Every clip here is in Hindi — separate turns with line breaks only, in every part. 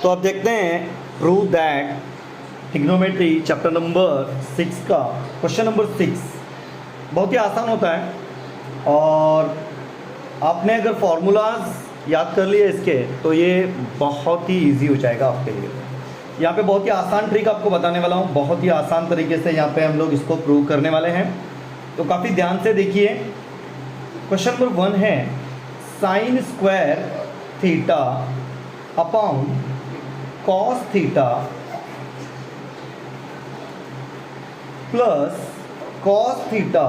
तो आप देखते हैं prove that trigonometry chapter number 6 का क्वेश्चन नंबर 6 बहुत ही आसान होता है और आपने अगर फॉर्मूलाज याद कर लिए इसके तो ये बहुत ही इजी हो जाएगा आपके लिए। यहाँ पे बहुत ही आसान ट्रिक आपको बताने वाला हूँ, बहुत ही आसान तरीके से यहाँ पे हम लोग इसको प्रूव करने वाले हैं। तो काफ़ी ध्यान से देखिए। क्वेश्चन नंबर 1 है sine square theta upon cos theta plus cos theta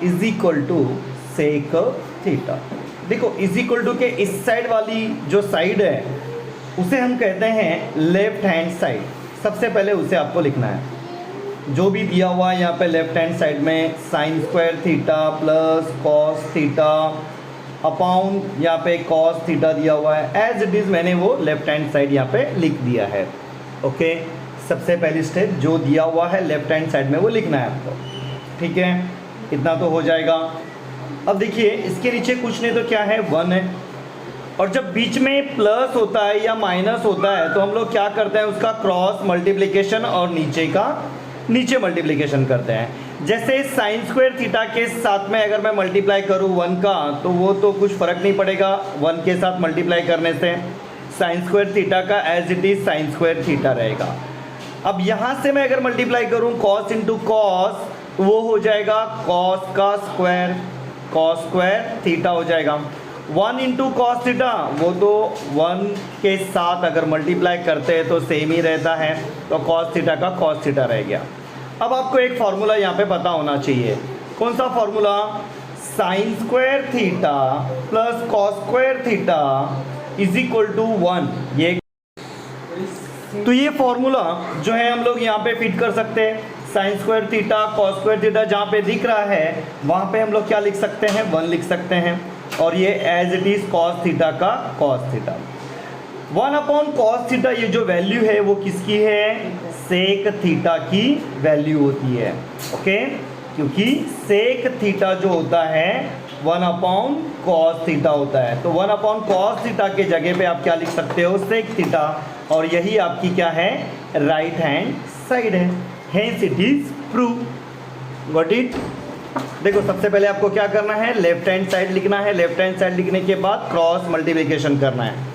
is equal to sec theta. देखो इज इक्वल टू के इस साइड वाली जो साइड है उसे हम कहते हैं लेफ्ट हैंड साइड। सबसे पहले उसे आपको लिखना है। जो भी दिया हुआ है यहाँ पे लेफ्ट हैंड साइड में sign square theta plus cos theta upon यहाँ पे कॉस थीटा दिया हुआ है, एज इट इज़ मैंने वो लेफ्ट हैंड साइड यहाँ पे लिख दिया है। ओके, सबसे पहली स्टेप जो दिया हुआ है लेफ्ट हैंड साइड में वो लिखना है आपको। ठीक है, इतना तो हो जाएगा। अब देखिए इसके नीचे कुछ नहीं तो क्या है 1 है, और जब बीच में प्लस होता है या माइनस होता है तो हम लोग क्या करते हैं उसका क्रॉस मल्टीप्लिकेशन और नीचे मल्टीप्लिकेशन करते हैं। जैसे साइन स्क्वायर थीटा के साथ में अगर मैं मल्टीप्लाई करूँ 1 का तो वो तो कुछ फ़र्क नहीं पड़ेगा 1 के साथ मल्टीप्लाई करने से। साइन स्क्वायर थीटा का as it is sine square theta रहेगा। अब यहाँ से मैं अगर मल्टीप्लाई करूँ कॉस इंटू कॉस तो वो हो जाएगा कॉस का स्क्वायर, कॉस स्क्वायर थीटा हो जाएगा। 1 इंटू कॉस थीटा वो तो 1 के साथ अगर मल्टीप्लाई करते हैं तो सेम ही रहता है, तो कॉस थीटा का कॉस थीटा रह गया। अब आपको एक फार्मूला यहाँ पे पता होना चाहिए। कौन सा formula? Sine square theta plus cos square theta is equal to 1। ये तो ये फॉर्मूला जो है हम लोग यहाँ पे फिट कर सकते हैं। Sign square theta cos square theta जहाँ पे दिख रहा है वहाँ पे हम लोग क्या लिख सकते हैं 1 लिख सकते हैं, और ये as it is cos theta का cos theta. 1 upon cos theta ये जो वैल्यू है वो किसकी है? सेक थीटा की वैल्यू होती है। ओके, क्योंकि सेक थीटा जो होता है 1 अपॉन कॉस थीटा होता है, तो 1 अपॉन कॉस थीटा के जगह पे आप क्या लिख सकते हो? सेक थीटा, और यही आपकी क्या है? राइट हैंड साइड है। Hence it is prove. Got it? देखो सबसे पहले आपको क्या करना है? लेफ्ट हैंड साइड लिखना है। लेफ्ट हैंड साइड लिखने के बाद क्रॉस मल्टीप्लिकेशन करना है।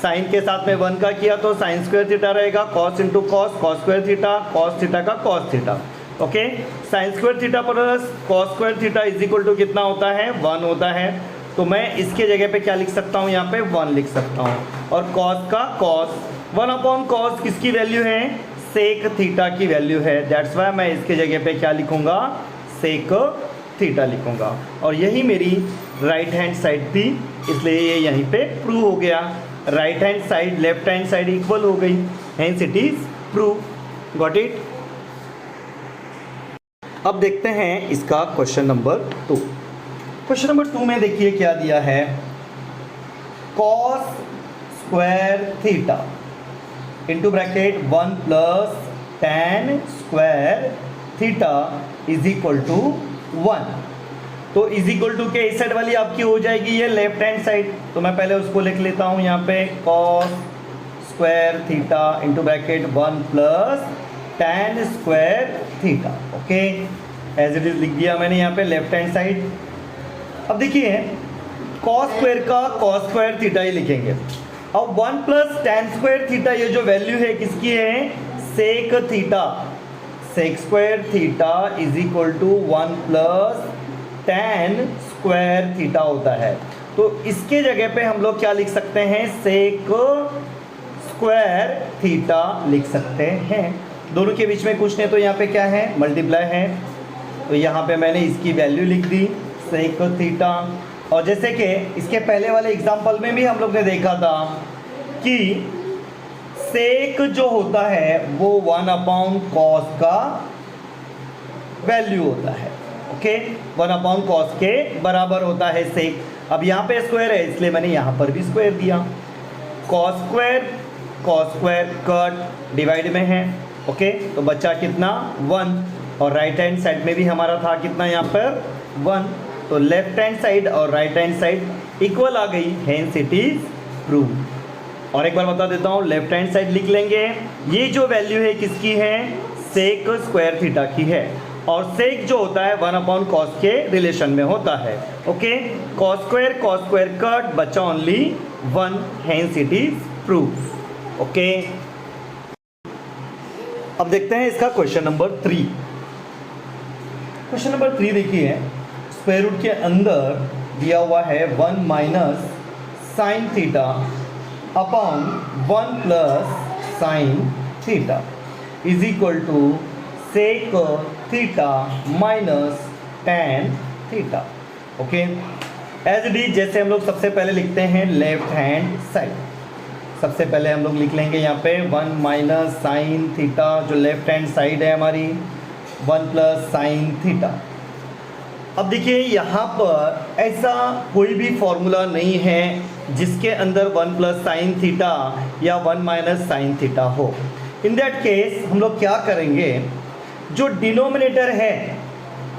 साइन के साथ में 1 का किया तो साइन स्क्वायर थीटा रहेगा, cos into cos, cos square theta, cos theta का cos theta. Okay, sine square theta plus cos square theta is equal to कितना होता है? 1 होता है। तो मैं इसके जगह पे क्या लिख सकता हूँ? यहाँ पे 1 लिख सकता हूँ, और कॉस का कॉस 1 अपॉन कॉस किसकी वैल्यू है? सेक थीटा की वैल्यू है। दैट्स वाई मैं इसके जगह पे क्या लिखूँगा? सेक थीटा लिखूँगा, और यही मेरी राइट हैंड साइड थी, इसलिए ये यहीं पे प्रूव हो गया। Right hand side left hand side equal हो गई, hence it is prove. Got it? अब देखते हैं इसका क्वेश्चन नंबर 2। क्वेश्चन नंबर 2 में देखिए क्या दिया है? Cos square theta into bracket 1 plus tan square theta is equal to 1। तो इज इक्वल टू के इस साइड वाली आपकी हो जाएगी ये लेफ्ट हैंड साइड, तो मैं पहले उसको लिख लेता हूँ यहाँ पे cos square theta into bracket 1 plus tan square theta. Okay, as it is लिख दिया मैंने यहाँ पे लेफ्ट हैंड साइड। अब देखिए कॉस स्क्वायर का कॉस स्क्वायर थीटा ही लिखेंगे। अब 1 प्लस tan स्क्वायर थीटा ये जो वैल्यू है किसकी है? Sec theta. Sec square theta is equal to 1 plus tan square theta होता है। तो इसके जगह पे हम लोग क्या लिख सकते हैं? सेक स्क्वायर थीटा लिख सकते हैं। दोनों के बीच में कुछ नहीं तो यहाँ पे क्या है? मल्टीप्लाई है, तो यहाँ पे मैंने इसकी वैल्यू लिख दी सेक थीटा। और जैसे कि इसके पहले वाले एग्जाम्पल में भी हम लोग ने देखा था कि सेक जो होता है वो 1 अपॉन कॉस का वैल्यू होता है। ओके, 1 अपॉन कॉस के बराबर होता है सेक। अब यहाँ पे स्क्वायर है इसलिए मैंने यहाँ पर भी स्क्वायर दिया। कॉस स्क्वायर कट डिवाइड में है। ओके, तो बच्चा कितना? 1, और राइट हैंड साइड में भी हमारा था कितना यहाँ पर? 1। तो लेफ्ट हैंड साइड और राइट हैंड साइड इक्वल आ गई, हेंस इट इज प्रूव। और एक बार बता देता हूँ, लेफ्ट हैंड साइड लिख लेंगे। ये जो वैल्यू है किसकी है, सेक स्क्वायर थीटा की है, और सेक जो होता है 1/cos के रिलेशन में होता है। ओके, cos स्क्वायर कट, बचा only 1, hence it is proof. Okay, अब देखते हैं इसका क्वेश्चन नंबर 3। क्वेश्चन नंबर 3 देखिए, स्क्वायर रूट के अंदर दिया हुआ है 1 minus sine theta upon 1 plus sine theta is equal to sec theta minus tan theta. Okay, as it is, जैसे हम लोग सबसे पहले लिखते हैं लेफ्ट हैंड साइड। सबसे पहले हम लोग लिख लेंगे यहाँ पे 1 माइनस साइन थीटा, जो लेफ्ट हैंड साइड है हमारी, 1 प्लस साइन थीटा। अब देखिए यहाँ पर ऐसा कोई भी फॉर्मूला नहीं है जिसके अंदर 1 प्लस साइन थीटा या 1 माइनस साइन थीटा हो। इन दैट केस हम लोग क्या करेंगे, जो डिनोमिनेटर है,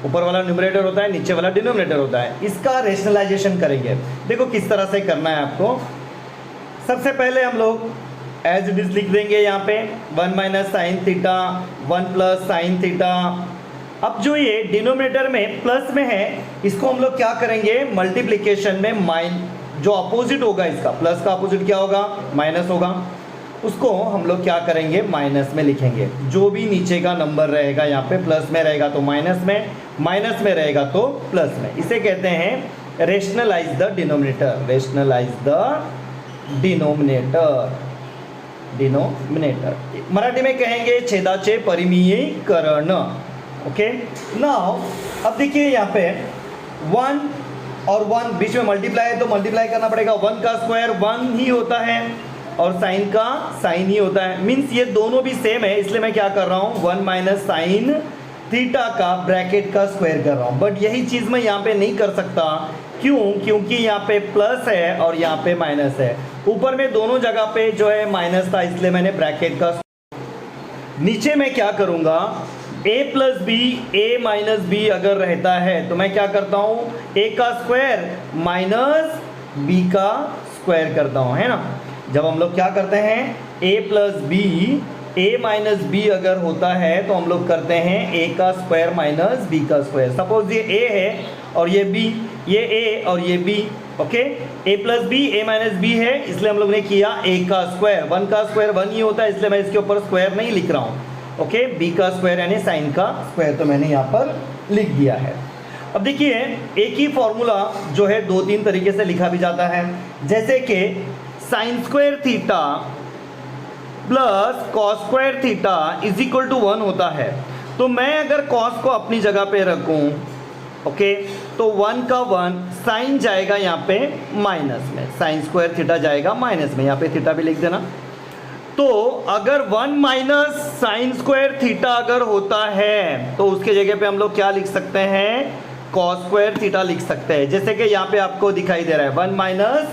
ऊपर वाला न्यूमरेटर होता है, नीचे वाला डिनोमिनेटर होता है, इसका रेशनलाइजेशन करेंगे। देखो किस तरह से करना है आपको। सबसे पहले हम लोग एज इट इज लिख देंगे यहाँ पे 1 minus sine theta 1 plus sine theta. अब जो ये डिनोमिनेटर में प्लस में है, इसको हम लोग क्या करेंगे, मल्टीप्लिकेशन में जो अपोजिट होगा इसका, प्लस का अपोजिट क्या होगा, माइनस होगा, उसको हम लोग क्या करेंगे, माइनस में लिखेंगे। जो भी नीचे का नंबर रहेगा यहाँ पे, प्लस में रहेगा तो माइनस में रहेगा तो प्लस में। इसे कहते हैं rationalize the denominator, rationalize the denominator. Marathi में कहेंगे छेदाचे परिमीयीकरण। ओके, नाउ अब देखिए यहाँ पे 1 और 1 बीच में मल्टीप्लाई है तो मल्टीप्लाई करना पड़ेगा। 1 का स्क्वायर 1 ही होता है और साइन का साइन ही होता है, मीन्स ये दोनों भी सेम है, इसलिए मैं क्या कर रहा हूँ, 1 माइनस साइन थीटा का ब्रैकेट का स्क्वायर कर रहा हूँ। बट यही चीज़ मैं यहाँ पे नहीं कर सकता, क्यों, क्योंकि यहाँ पे प्लस है और यहाँ पे माइनस है। ऊपर में दोनों जगह पे जो है माइनस था, इसलिए मैंने ब्रैकेट का। नीचे मैं क्या करूँगा, a plus B, a minus B अगर रहता है तो मैं क्या करता हूँ, a का स्क्वायर माइनस b का स्क्वायर करता हूँ, है ना। जब हम लोग क्या करते हैं, a plus B, a minus B अगर होता है तो हम लोग करते हैं a का स्क्वायर माइनस b का स्क्वायर। सपोज ये a है और ये b, ये a और ये b। Okay, a plus B, a minus B है, इसलिए हम लोग ने किया a का स्क्वायर। 1 का स्क्वायर 1 ही होता है, इसलिए मैं इसके ऊपर स्क्वायर नहीं लिख रहा हूँ। ओके, b का स्क्वायर यानी साइन का स्क्वायर तो मैंने यहाँ पर लिख दिया है। अब देखिए, एक ही फॉर्मूला जो है 2-3 तरीके से लिखा भी जाता है, जैसे कि sine square theta plus cos square theta is equal to 1 होता है। तो मैं अगर कॉस को अपनी जगह पे रखूं, ओके, तो 1 का 1, साइन जाएगा यहाँ पे माइनस में, साइन स्क्वायर थीटा जाएगा माइनस में, यहाँ पे थीटा भी लिख देना। तो अगर 1 माइनस साइन स्क्वायर थीटा अगर होता है तो उसके जगह पे हम लोग क्या लिख सकते हैं, कॉस स्क्वायर थीटा लिख सकते हैं। जैसे कि यहाँ पे आपको दिखाई दे रहा है 1 माइनस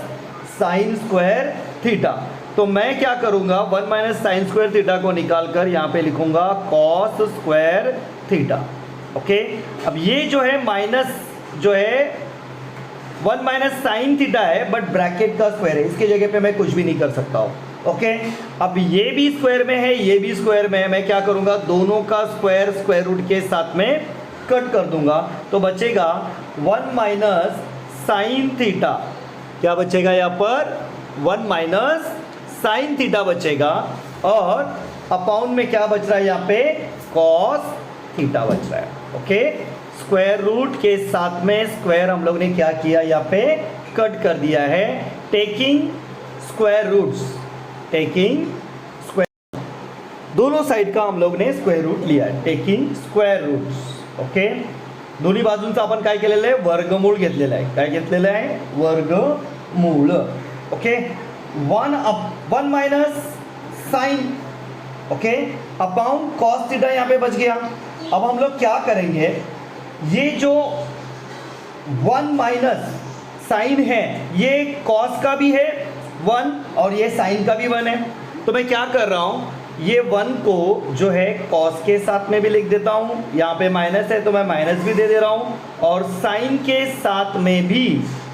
साइन स्क्वायर थीटा, तो मैं क्या करूँगा, 1 माइनस साइन स्क्वायर थीटा को निकाल कर यहाँ पे लिखूँगा कॉस स्क्वायर थीटा। ओके, अब ये जो है माइनस जो है 1 माइनस साइन थीटा है, बट ब्रैकेट का स्क्वायर है, इसके जगह पे मैं कुछ भी नहीं कर सकता हूँ। ओके, अब ये भी स्क्वायर में है, ये भी स्क्वायर में है, मैं क्या करूँगा, दोनों का स्क्वायर स्क्वायर रूट के साथ में कट कर दूंगा, तो बचेगा 1 माइनस साइन थीटा। क्या बचेगा यहाँ पर, 1 माइनस साइन थीटा बचेगा, और अपॉन में क्या बच रहा है यहाँ पे, कॉस थीटा बच रहा है। ओके, स्क्वायर रूट के साथ में स्क्वायर हम लोग ने क्या किया, यहाँ पे कट कर दिया है, taking square roots, taking square, दोनों साइड का हम लोग ने स्क्वायर रूट लिया है, टेकिंग स्क्वायर रूट्स। ओके, दोन्ही बाजूंचा आपण काय केलेलं आहे, वर्गमूळ घेतलेला आहे। काय घेतलेलं आहे, वर्गमूळ। Okay, 1 minus sine, okay, upon cos theta यहाँ पे बच गया। अब हम लोग क्या करेंगे, ये जो 1 माइनस साइन है, ये कॉस का भी है 1 और ये साइन का भी 1 है, तो मैं क्या कर रहा हूँ, ये 1 को जो है कॉस के साथ में भी लिख देता हूँ, यहाँ पे माइनस है तो मैं माइनस भी दे रहा हूँ, और साइन के साथ में भी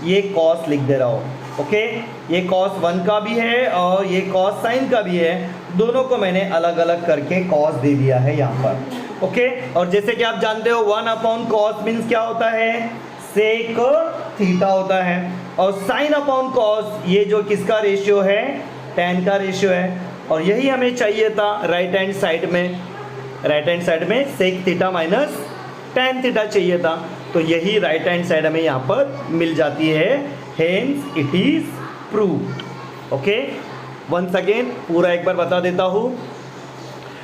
ये कॉस लिख दे रहा हूँ। ओके, ये cos 1 का भी है और ये cos sin का भी है, दोनों को मैंने अलग अलग करके cos दे दिया है यहाँ पर। ओके, और जैसे कि आप जानते हो 1/cos मीन्स क्या होता है, सेक थीटा होता है, और sin/cos ये जो किसका रेशियो है, tan का रेशियो है, और यही हमें चाहिए था राइट हैंड साइड में sec theta minus tan theta चाहिए था, तो यही राइट हैंड साइड हमें यहाँ पर मिल जाती है, hence it is proved. Okay, once again पूरा एक बार बता देता हूँ।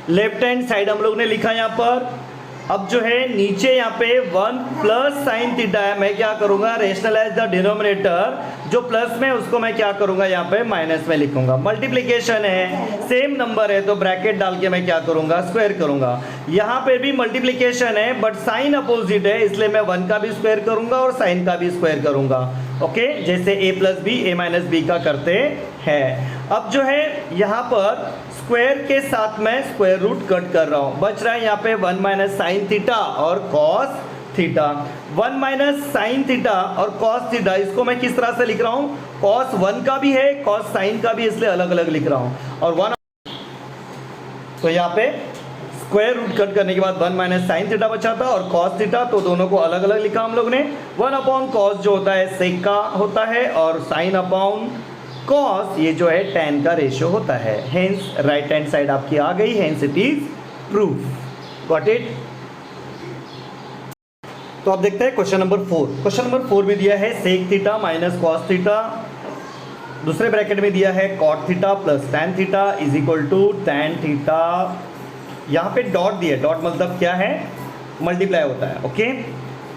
लेफ्ट हैंड साइड हम लोग ने लिखा यहाँ पर, अब जो है नीचे यहाँ पे 1 प्लस साइन थीटा है, मैं क्या करूँगा, रेशनलाइज द डिनोमिनेटर, जो प्लस में उसको मैं क्या करूँगा यहाँ पे माइनस में लिखूंगा। मल्टीप्लिकेशन है, सेम नंबर है तो ब्रैकेट डाल के मैं क्या करूँगा, स्क्वायर करूँगा। यहाँ पे भी मल्टीप्लिकेशन है बट साइन अपोजिट है, इसलिए मैं 1 का भी स्क्वायर करूँगा और साइन का भी स्क्वायर करूँगा। ओके, जैसे a plus B a minus B का करते हैं। अब जो है यहाँ पर स्क्वायर के साथ मैं स्क्वायर रूट कट कर रहा हूँ, बच रहा है यहाँ पे 1 माइनस साइन थीटा और cos theta. 1 minus sine theta और कॉस थीटा, इसको मैं किस तरह से लिख रहा हूँ, कॉस 1 का भी है कॉस साइन का भी, इसलिए अलग अलग लिख रहा हूँ। और 1 तो यहाँ पे स्क्वायर रूट कट करने के बाद 1 माइनस साइन थीटा बचा था और कॉस थीटा, तो दोनों को अलग अलग लिखा हम लोग ने। 1/cos जो होता है सेक का होता है, और sin/cos ये जो है tan का रेशियो होता है। हेंस राइट हैंड साइड आपकी आ गई, hence it is proof. Got it. तो आप देखते हैं क्वेश्चन नंबर 4। क्वेश्चन नंबर 4 में दिया है sec theta minus cos theta, दूसरे ब्रैकेट में दिया है cot theta plus tan theta is equal to tan theta. यहाँ पे डॉट दिया, डॉट मतलब क्या है, मल्टीप्लाई होता है। ओके,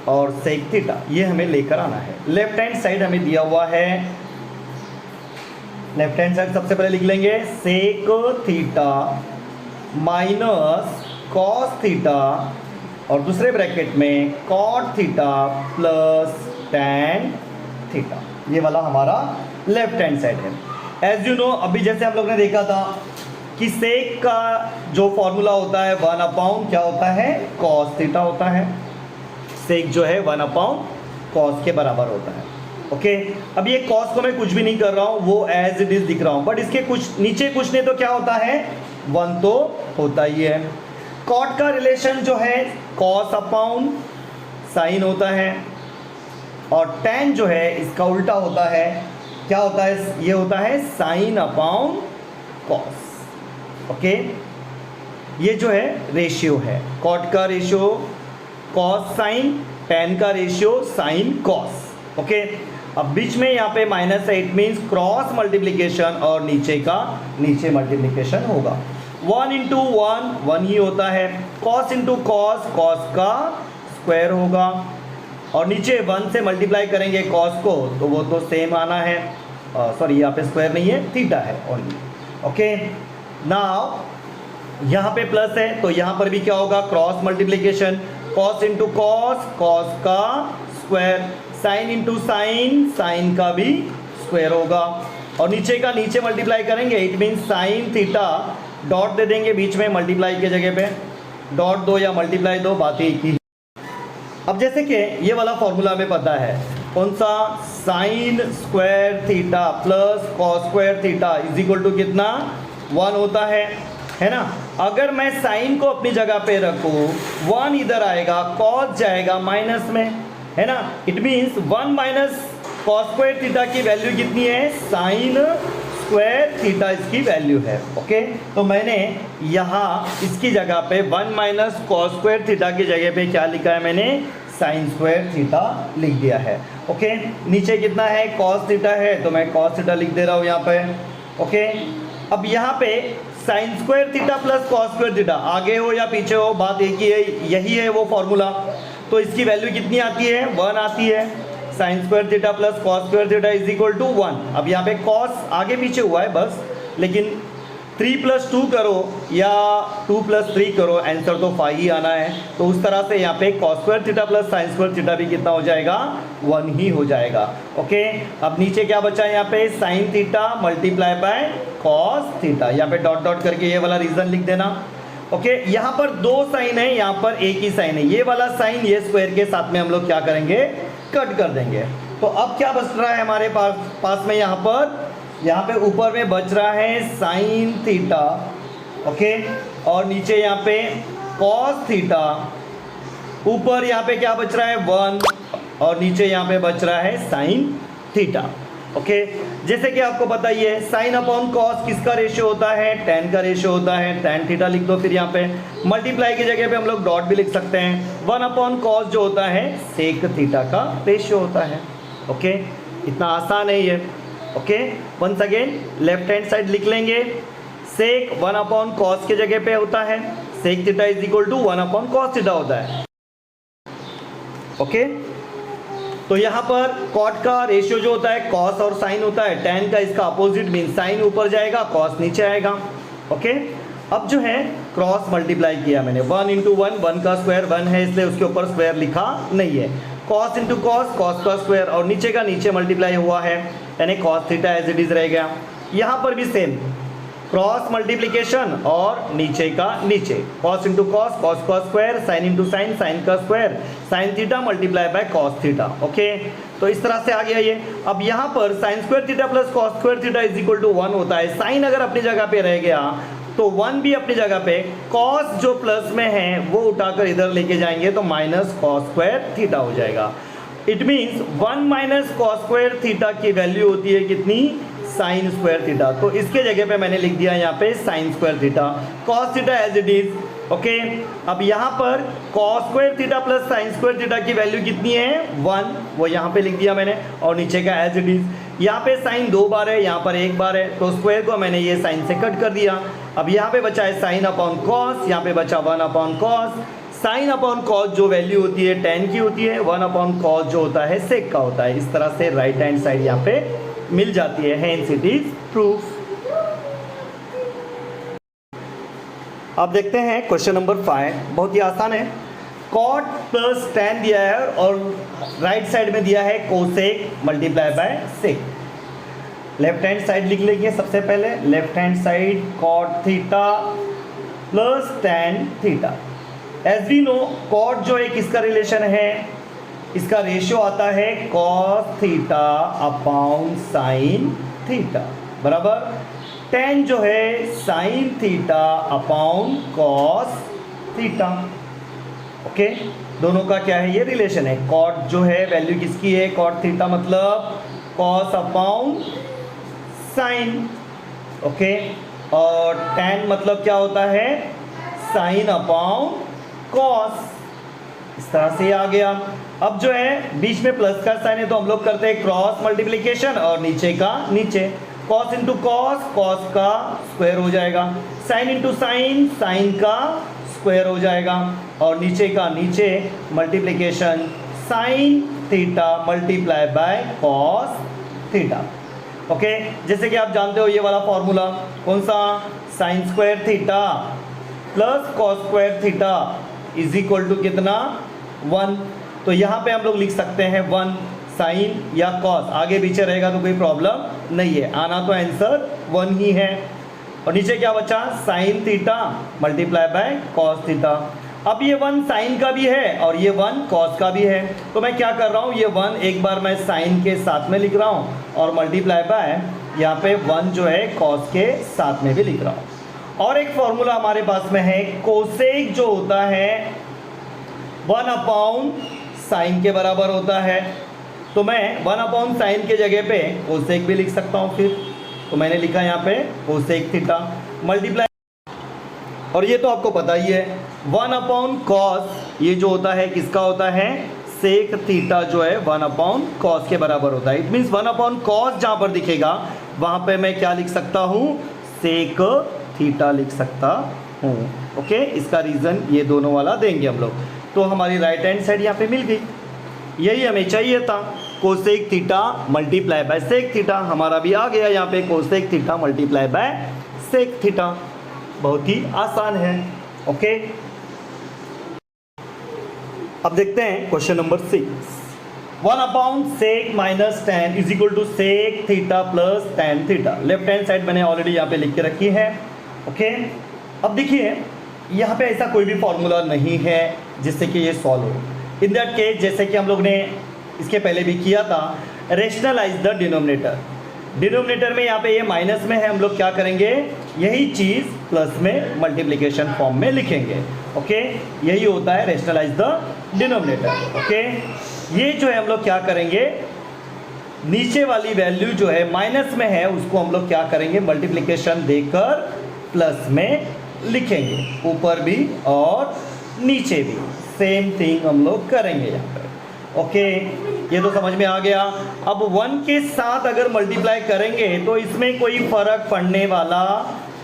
और सेक थीटा ये हमें लेकर आना है। लेफ्ट हैंड साइड हमें दिया हुआ है, लेफ्ट हैंड साइड सबसे पहले लिख लेंगे sec theta minus cos theta, और दूसरे ब्रैकेट में cot theta plus tan theta. ये वाला हमारा लेफ्ट हैंड साइड है। एज यू नो, अभी जैसे हम लोग ने देखा था कि सेक का जो फॉर्मूला होता है 1/, क्या होता है, कॉस थीटा होता है। सेक जो है 1/cos के बराबर होता है। ओके, अब ये कॉस को मैं कुछ भी नहीं कर रहा हूँ, वो एज इट इज दिख रहा हूँ, बट इसके कुछ नीचे कुछ नहीं तो क्या होता है, 1 तो होता ही है। कॉट का रिलेशन जो है cos/sin होता है, और tan जो है इसका उल्टा होता है, क्या होता है, ये होता है sin/cos। ओके, ये जो है रेशियो है, कॉट का रेशियो कॉस साइन, tan का रेशियो साइन कॉस। ओके, अब बीच में यहाँ पे माइनस है, इट मीन्स क्रॉस मल्टीप्लिकेशन, और नीचे का नीचे मल्टीप्लिकेशन होगा। 1 इंटू 1 ही होता है, कॉस इंटू कॉस, कॉस का स्क्वायर होगा, और नीचे 1 से मल्टीप्लाई करेंगे कॉस को तो वो तो सेम आना है, सॉरी यहाँ पे स्क्वायर नहीं है, थीटा है ओनली। ओके, नाउ यहाँ पे प्लस है तो यहाँ पर भी क्या होगा, cross multiplication, cos into cos, cos का square, sine into sine, sine का भी स्क्वायर होगा, और नीचे का नीचे मल्टीप्लाई करेंगे, it means sine theta, dot दे देंगे बीच में मल्टीप्लाई के जगह पे, डॉट दो या मल्टीप्लाई दो, बात ही की। अब जैसे कि ये वाला फॉर्मूला हमें पता है, कौन सा, sine square theta plus cos square theta is equal to कितना, 1 होता है ना। अगर मैं साइन को अपनी जगह पे रखूँ, 1 इधर आएगा, कॉस जाएगा माइनस में, है ना। It means 1 minus cos square theta की वैल्यू कितनी है, साइन स्क्वायर थीटा इसकी वैल्यू है। ओके, तो मैंने यहाँ इसकी जगह पे 1 माइनस कॉस स्क्वायर थीटा की जगह पे क्या लिखा है, मैंने साइन स्क्वायर थीटा लिख दिया है। ओके, नीचे कितना है, कॉस थीटा है, तो मैं कॉस थीटा लिख दे रहा हूँ यहाँ पे। ओके, अब यहाँ पे sine square theta plus cos square theta, आगे हो या पीछे हो बात एक ही है, यही है वो फॉर्मूला। तो इसकी वैल्यू कितनी आती है, 1 आती है। Sine square theta plus cos square theta is equal to 1। अब यहाँ पे कॉस आगे पीछे हुआ है बस, लेकिन 3 + 2 करो या 2 + 3 करो, आंसर तो 5 ही आना है। तो उस तरह से यहाँ पे cos square theta plus sine square theta भी कितना हो जाएगा, 1 ही हो जाएगा। ओके, अब नीचे क्या बचा है, यहाँ पे sign theta multiply by cos theta, यहाँ पे डॉट डॉट करके ये वाला रीजन लिख देना। ओके, यहाँ पर 2 साइन है, यहाँ पर एक ही साइन है, ये वाला साइन ये स्क्वायर के साथ में हम लोग क्या करेंगे, कट कर देंगे। तो अब क्या बच रहा है हमारे पास में, यहाँ पे ऊपर में बच रहा है साइन थीटा, ओके, और नीचे यहाँ पे कॉस थीटा, ऊपर यहाँ पे क्या बच रहा है 1, और नीचे यहाँ पे बच रहा है साइन थीटा, ओके। जैसे कि आपको पता ही है साइन अपॉन कॉस किसका रेशियो होता है, tan का रेशियो होता है, tan थीटा लिख दो। फिर यहाँ पे मल्टीप्लाई की जगह पे हम लोग डॉट भी लिख सकते हैं। 1 अपॉन कॉस जो होता है सेक थीटा का रेशियो होता है, ओके। इतना आसान है ये, okay. Once again left hand side लिख लेंगे, सेक 1 अपॉन कॉस के जगह पे होता है, sec theta is equal to 1 upon cos theta होता है, ओके। तो यहाँ पर कॉट का रेशियो जो होता है कॉस और साइन होता है, tan का इसका अपोजिट मीन साइन ऊपर जाएगा, कॉस नीचे आएगा, ओके। अब जो है क्रॉस मल्टीप्लाई किया मैंने, 1 इंटू 1 का स्क्वायर 1 है इसलिए उसके ऊपर स्क्वायर लिखा नहीं है, कॉस इंटू कॉस, कॉस का स्क्वायर, और नीचे का नीचे मल्टीप्लाई हुआ है यानी cos theta as it is रह गया। यहाँ पर भी सेम क्रॉस मल्टीप्लिकेशन और नीचे का नीचे, कॉस इंटू कॉस, कॉस का square, sine into sine, sine का square, sine theta multiply by cos theta, okay. तो इस तरह से आ गया ये। अब यहाँ पर sine square theta plus cos square theta is equal to 1 होता है। साइन अगर अपनी जगह पे रह गया तो 1 भी अपनी जगह पे, कॉस जो प्लस में है वो उठाकर इधर लेके जाएंगे तो माइनस कॉस स्क्वायर थीटा हो जाएगा। It means 1 minus cos square theta की वैल्यू होती है कितनी, साइन स्क्वायर थीटा। तो इसके जगह पे मैंने लिख दिया यहाँ पे sine square theta, cos theta as it is, okay. अब यहाँ पर cos square theta plus sine square theta की वैल्यू कितनी है 1, वो यहाँ पे लिख दिया मैंने, और नीचे का एज इट इज। यहाँ पे साइन 2 बार है, यहाँ पर 1 बार है, तो स्क्वायर को मैंने ये साइन से कट कर दिया। अब यहाँ पे बचा है साइन अपॉन कॉस, यहाँ पे बचा 1 upon cos. Sign upon cos जो वैल्यू होती है tan की होती है, 1 अपॉन कॉस जो होता है सेक का होता है। इस तरह से राइट हैंड साइड यहाँ पे मिल जाती है, हेंस इट इज प्रूफ। अब देखते हैं क्वेश्चन नंबर 5, बहुत ही आसान है। कॉट प्लस tan दिया है और राइट साइड में दिया है cosec multiply by sec. Left hand side लिख लेंगे सबसे पहले, left hand side cot theta plus tan theta. As we know cot जो है किसका रिलेशन है, इसका रेशियो आता है cos theta upon sine theta बराबर tan जो है sine theta upon cos theta, okay. दोनों का क्या है ये रिलेशन है। कॉट जो है वैल्यू किसकी है, कॉट थीटा मतलब कॉस अपॉन साइन, ओके, और tan मतलब क्या होता है साइन अपॉन कॉस। इस तरह से आ गया। अब जो है बीच में प्लस का साइन है तो हम लोग करते हैं क्रॉस मल्टीप्लिकेशन और नीचे का नीचे, कॉस इंटू कॉस, कॉस का स्क्वायर हो जाएगा, साइन इंटू साइन, साइन का स्क्वायर हो जाएगा, और नीचे का नीचे multiplication sign theta multiply by cos theta, okay. जैसे कि आप जानते हो ये वाला फॉर्मूला कौन सा, sine square theta plus cos square theta is equal to कितना 1। तो यहाँ पे हम लोग लिख सकते हैं 1 साइन या कॉस, आगे पीछे रहेगा तो कोई प्रॉब्लम नहीं है, आना तो आंसर 1 ही है। और नीचे क्या बचा, sign theta multiply by cos theta. अब ये 1 साइन का भी है और ये 1 कॉस का भी है, तो मैं क्या कर रहा हूँ, ये 1 एक बार मैं साइन के साथ में लिख रहा हूँ और मल्टीप्लाई बाय यहाँ पे 1 जो है कॉस के साथ में भी लिख रहा हूँ। और एक फॉर्मूला हमारे पास में है, कोसेक जो होता है 1 अपॉन साइन के बराबर होता है, तो मैं 1 अपॉन साइन के जगह पे कोसेक भी लिख सकता हूँ। फिर तो मैंने लिखा यहाँ पे कोसेक थीटा मल्टीप्लाई, और ये तो आपको पता ही है 1 अपॉन कॉस, ये जो होता है किसका होता है, सेक थीटा जो है 1 अपॉन कॉस के बराबर होता है। इट मीन्स 1 अपॉन कॉस जहाँ पर दिखेगा वहाँ पे मैं क्या लिख सकता हूँ, सेक थीटा लिख सकता हूँ, ओके। इसका रीज़न ये दोनों वाला देंगे हम लोग। तो हमारी राइट हैंड साइड यहाँ पे मिल गई, यही हमें चाहिए था, cosec theta multiply by sec theta. हमारा भी आ गया यहाँ पे cosec theta multiply by sec theta, बहुत ही आसान है, ओके। अब देखते हैं question number 6, 1 upon sec minus tan is equal to sec theta plus tan theta. Left hand side मैंने ऑलरेडी यहाँ पे लिख के रखी है, ओके। अब देखिए यहाँ पे ऐसा कोई भी फॉर्मूला नहीं है जिससे कि ये सॉल्व हो। इन दैट केस जैसे कि हम लोग ने इसके पहले भी किया था, रेशनलाइज द डिनोमिनेटर। डिनोमिनेटर में यहाँ पे ये माइनस में है, हम लोग क्या करेंगे, यही चीज़ प्लस में मल्टीप्लिकेशन फॉर्म में लिखेंगे। ओके, यही होता है रेशनलाइज द डिनोमिनेटर। ओके, ये जो है हम लोग क्या करेंगे, नीचे वाली वैल्यू जो है माइनस में है उसको हम लोग क्या करेंगे, मल्टीप्लिकेशन देकर प्लस में लिखेंगे, ऊपर भी और नीचे भी सेम थिंग हम लोग करेंगे यहाँ पर। ओके, ये तो समझ में आ गया। अब 1 के साथ अगर मल्टीप्लाई करेंगे तो इसमें कोई फर्क पड़ने वाला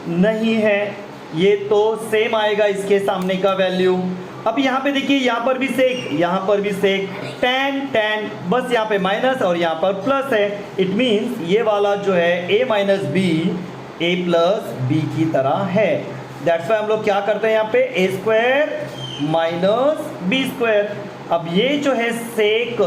नहीं है, ये तो सेम आएगा इसके सामने का वैल्यू। अब यहाँ पे देखिए, यहाँ पर भी सेक, यहाँ पर भी सेक, tan, बस यहाँ पे माइनस और यहाँ पर प्लस है। इट मीन्स ये वाला जो है a minus B A plus B की तरह है। दैट्स वाई हम लोग क्या करते हैं यहाँ पे, ए स्क्वायर माइनस बी स्क्वायर। अब ये जो है सेक,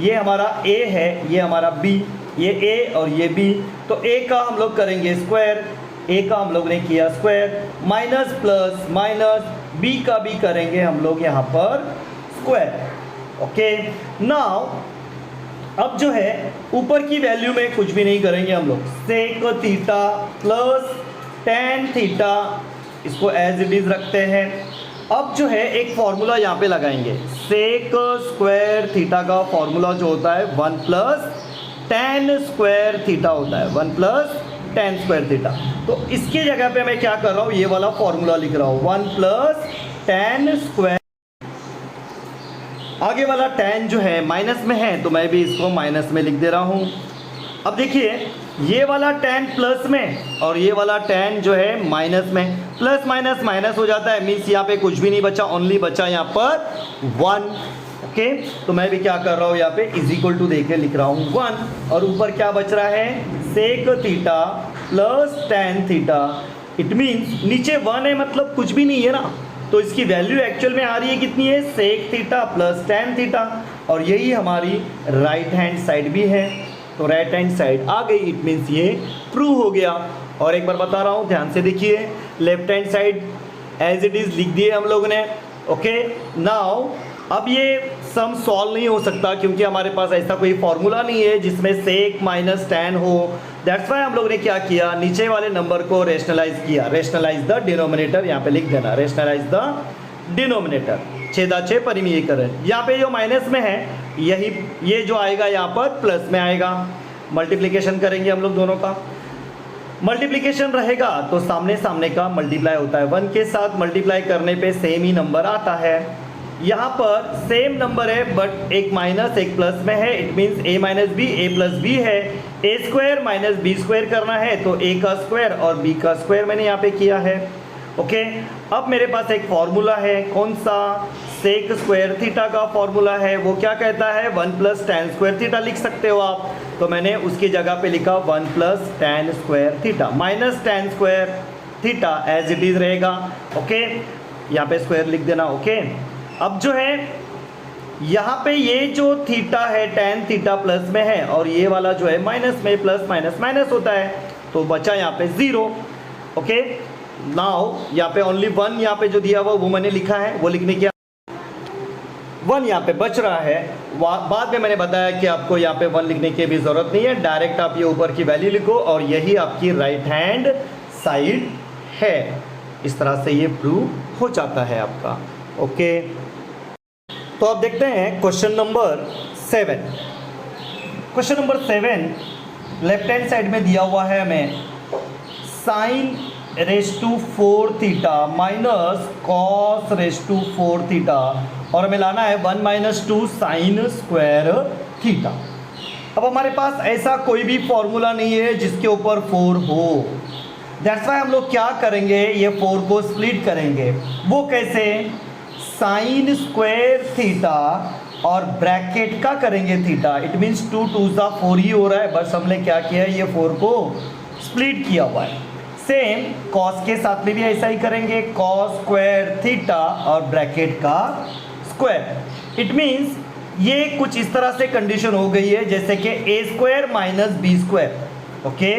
ये हमारा a है, ये हमारा b, ये a और ये b, तो a का हम लोग करेंगे स्क्वायर, a का हम लोग ने किया square, minus plus minus, b का भी करेंगे हम लोग यहाँ पर स्क्वायर। ओके, नाउ अब जो है ऊपर की वैल्यू में कुछ भी नहीं करेंगे हम लोग, sec theta plus tan theta, इसको एज इट इज रखते हैं। अब जो है एक फॉर्मूला यहाँ पे लगाएंगे, सेक स्क्वायर थीटा का फॉर्मूला जो होता है 1 प्लस tan स्क्वायर थीटा होता है, 1 प्लस tan स्क्वायर थीटा। तो इसकी जगह पे मैं क्या कर रहा हूँ, ये वाला फॉर्मूला लिख रहा हूँ, 1 प्लस tan स्क्वायर। आगे वाला tan जो है माइनस में है तो मैं भी इसको माइनस में लिख दे रहा हूँ। अब देखिए, ये वाला tan प्लस में और ये वाला tan जो है माइनस में, प्लस माइनस माइनस हो जाता है, मीन्स यहाँ पे कुछ भी नहीं बचा, ओनली बचा यहाँ पर 1। ओके, तो मैं भी क्या कर रहा हूँ, यहाँ पे इज इक्वल टू देके लिख रहा हूँ 1, और ऊपर क्या बच रहा है, sec theta plus tan theta. It means नीचे 1 है, मतलब कुछ भी नहीं है ना, तो इसकी वैल्यू एक्चुअल में आ रही है कितनी है, sec theta plus tan theta, और यही हमारी राइट हैंड साइड भी है, तो राइट हैंड साइड आ गई। इट मीन्स ये प्रूव हो गया। और एक बार बता रहा हूँ, ध्यान से देखिए, left hand side as it is लिख दिए हम लोग ने। ओके, नाउ अब ये सम सॉल्व नहीं हो सकता क्योंकि हमारे पास ऐसा कोई फॉर्मूला नहीं है जिसमें सेक माइनस tan हो। दैट्स वाई हम लोग ने क्या किया, नीचे वाले नंबर को रेशनलाइज किया, रेशनलाइज द डिनोमिनेटर, यहाँ पे लिख देना रेशनलाइज द डिनोमिनेटर, छेदा छे परिमीयकरण। यहाँ पे जो माइनस में है यही, ये जो आएगा यहाँ पर प्लस में आएगा। मल्टीप्लिकेशन करेंगे हम लोग दोनों का, मल्टीप्लिकेशन रहेगा तो सामने सामने का मल्टीप्लाई होता है, 1 के साथ मल्टीप्लाई करने पे सेम ही नंबर आता है। यहाँ पर सेम नंबर है बट एक माइनस एक प्लस में है, it means a minus B A plus B है। A square minus B square करना है तो a का स्क्वायर और b का स्क्वायर मैंने यहाँ पे किया है। ओके, अब मेरे पास एक फॉर्मूला है, कौन सा, सेक स्क्वायर थीटा का फॉर्मूला है, वो क्या कहता है, 1 प्लस tan स्क्वायर थीटा लिख सकते हो आप, तो मैंने उसकी जगह पे लिखा 1 plus tan square theta minus tan square theta as it is रहेगा। ओके, यहाँ पे स्क्वायर लिख देना। ओके, अब जो है यहाँ पे ये जो थीटा है tan थीटा प्लस में है और ये वाला जो है माइनस में, प्लस माइनस माइनस होता है, तो बचा यहाँ पे 0। ओके, नाउ यहाँ पे ओनली 1 यहाँ पे जो दिया हुआ वो मैंने लिखा है, वो लिखने की 1 यहाँ पे बच रहा है। बाद में मैंने बताया कि आपको यहाँ पे 1 लिखने की भी ज़रूरत नहीं है, डायरेक्ट आप ये ऊपर की वैल्यू लिखो और यही आपकी राइट हैंड साइड है। इस तरह से ये प्रूव हो जाता है आपका। ओके, तो अब देखते हैं question number 7। Question number 7 left hand side में दिया हुआ है हमें, sine raise to 4 theta minus cos raise to 4 theta, और हमें लाना है 1 माइनस 2 साइन स्क्वायर थीटा। अब हमारे पास ऐसा कोई भी फॉर्मूला नहीं है जिसके ऊपर 4 हो, दैट्स वाई हम लोग क्या करेंगे, ये 4 को स्प्लिट करेंगे। वो कैसे, साइन स्क्वायर थीटा और ब्रैकेट का करेंगे थीटा, इट मीन्स 2 2 4 ही हो रहा है, बस हमने क्या किया है, ये 4 को स्प्लिट किया हुआ है। सेम कॉस के साथ में भी ऐसा ही करेंगे, कॉस स्क्वायर थीटा और ब्रैकेट का स्क्वायर। इट मीन्स ये कुछ इस तरह से कंडीशन हो गई है जैसे कि A square minus B square. Okay,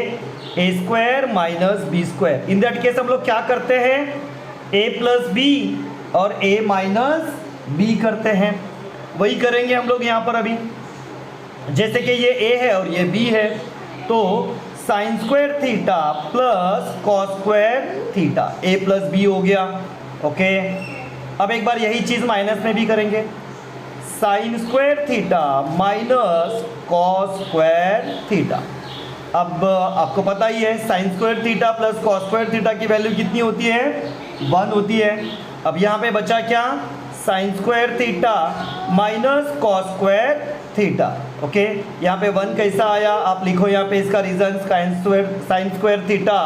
A square minus B square, in that case हम लोग क्या करते हैं, ए प्लस बी और ए माइनस बी करते हैं, वही करेंगे हम लोग यहाँ पर अभी। जैसे कि ये ए है और ये बी है, तो sine square theta plus cos square theta, A plus B हो गया। ओके, अब एक बार यही चीज़ माइनस में भी करेंगे, sign square theta minus cos square theta. अब आपको पता ही है sine square theta plus cos square theta की वैल्यू कितनी होती है, 1 होती है। अब यहाँ पे बचा क्या, sign square theta minus cos square theta. Okay, यहाँ पे 1 कैसा आया, आप लिखो यहाँ पे इसका reason, sine square theta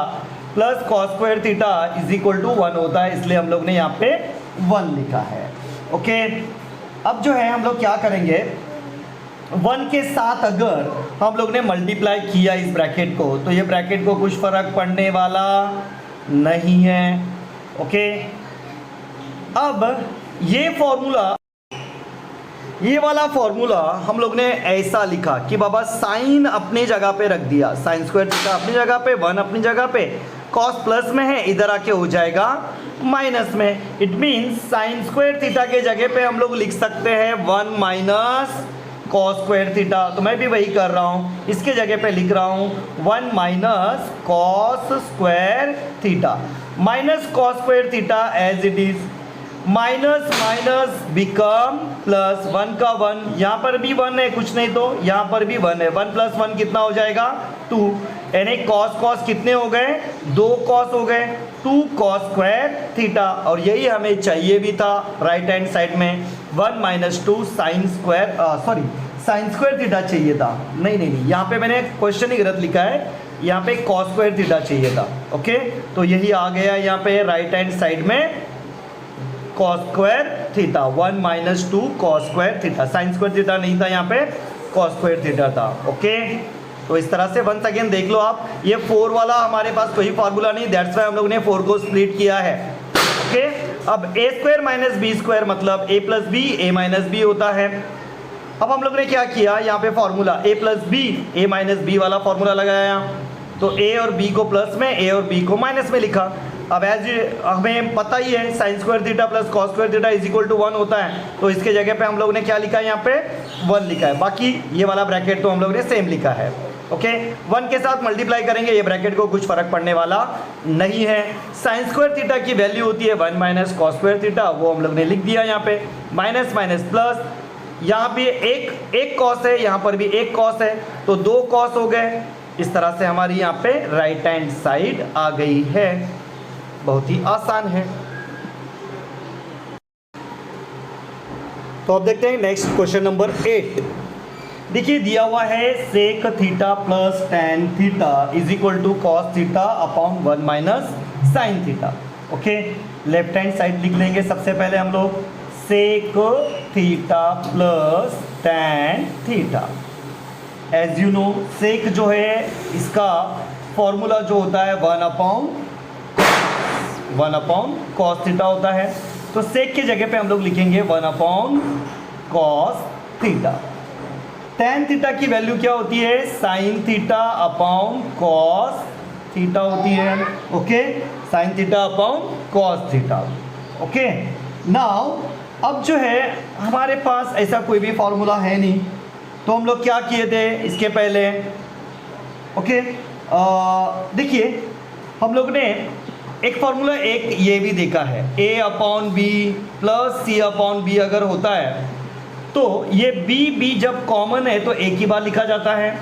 plus cos square theta is equal to 1 होता है, इसलिए हम लोग ने यहाँ पे 1 लिखा है। ओके, अब जो है हम लोग क्या करेंगे, 1 के साथ अगर हम लोग ने मल्टीप्लाई किया इस ब्रैकेट को, तो ये ब्रैकेट को कुछ फर्क पड़ने वाला नहीं है। ओके, अब ये वाला फॉर्मूला हम लोग ने ऐसा लिखा कि बाबा साइन अपनी जगह पे रख दिया, साइन स्क्वायर थीटा अपनी जगह पे, 1 अपनी जगह पे, कॉस प्लस में है, इधर आके हो जाएगा माइनस में। It means sign square theta के जगह पे हम लोग लिख सकते हैं 1 माइनस कॉस स्क्वायर थीटा, तो मैं भी वही कर रहा हूँ, इसके जगह पे लिख रहा हूँ 1 minus cos square theta, minus cos square theta as it is, minus minus become plus, 1 का 1, यहाँ पर भी 1 है, कुछ नहीं तो यहाँ पर भी 1 है, 1 प्लस 1 कितना हो जाएगा 2, यानी कॉस कॉस कितने हो गए, 2 कॉस हो गए, 2 कॉस स्क्वायर थीटा। और यही हमें चाहिए भी था राइट हैंड साइड में, 1 minus 2 sine square, sorry sine square theta चाहिए था, नहीं, यहाँ पे मैंने क्वेश्चन ही गलत लिखा है, यहाँ पे कॉस स्क्वायर थीटा चाहिए था। ओके, तो यही आ गया यहाँ पे राइट हैंड साइड में cos square theta, 1 minus 2 cos square theta, sign square theta नहीं था यहाँ पे, कॉस स्क्वायर थीटा था। ओके, तो इस तरह से वंस अगेन देख लो आप, ये 4 वाला हमारे पास कोई फार्मूला नहीं, दैट्स वाई हम लोग ने 4 को स्प्लिट किया है। ओके, अब ए स्क्वायर माइनस बी स्क्वायर मतलब ए प्लस बी, ए माइनस बी होता है। अब हम लोग ने क्या किया, यहाँ पे फॉर्मूला ए प्लस बी, ए माइनस बी वाला फॉर्मूला लगाया, तो ए और बी को प्लस में, ए और बी को माइनस में लिखा। अब एज हमें पता ही है sine square theta plus cos square theta is equal to 1 होता है, तो इसके जगह पे हम लोग ने क्या लिखा है, यहाँ पे 1 लिखा है, बाकी ये वाला ब्रैकेट तो हम लोग ने सेम लिखा है। ओके, 1 के साथ मल्टीप्लाई करेंगे, ये ब्रैकेट को कुछ फर्क पड़ने वाला नहीं है। साइन स्क्वायर थीटा की वैल्यू होती है 1 माइनस कॉस स्क्वायर थीटा, वो हम लोग ने लिख दिया यहाँ पे, माइनस माइनस प्लस, यहाँ पे एक कॉस है, यहाँ पर भी एक कॉस है, तो 2 कॉस हो गए। इस तरह से हमारी यहाँ पे राइट हैंड साइड आ गई है, बहुत ही आसान है। तो अब देखते हैं नेक्स्ट क्वेश्चन नंबर 8। देखिए दिया हुआ है sec theta plus tan theta is equal to cos theta upon 1 minus sine theta. Okay, left hand side लिख लेंगे सबसे पहले हम लोग, sec theta plus tan theta. As you know sec जो है इसका फॉर्मूला जो होता है 1 अपॉन कॉस थीटा होता है, तो सेक की जगह पे हम लोग लिखेंगे 1 upon cos theta. Tan theta की वैल्यू क्या होती है, sine theta upon cos theta होती है। Okay, sign theta upon cos theta. Okay, now अब जो है हमारे पास ऐसा कोई भी फॉर्मूला है नहीं, तो हम लोग क्या किए थे इसके पहले। ओके, देखिए हम लोग ने एक फार्मूला एक ये भी देखा है, a upon B plus C upon B अगर होता है तो ये b जब कॉमन है तो एक ही बार लिखा जाता है,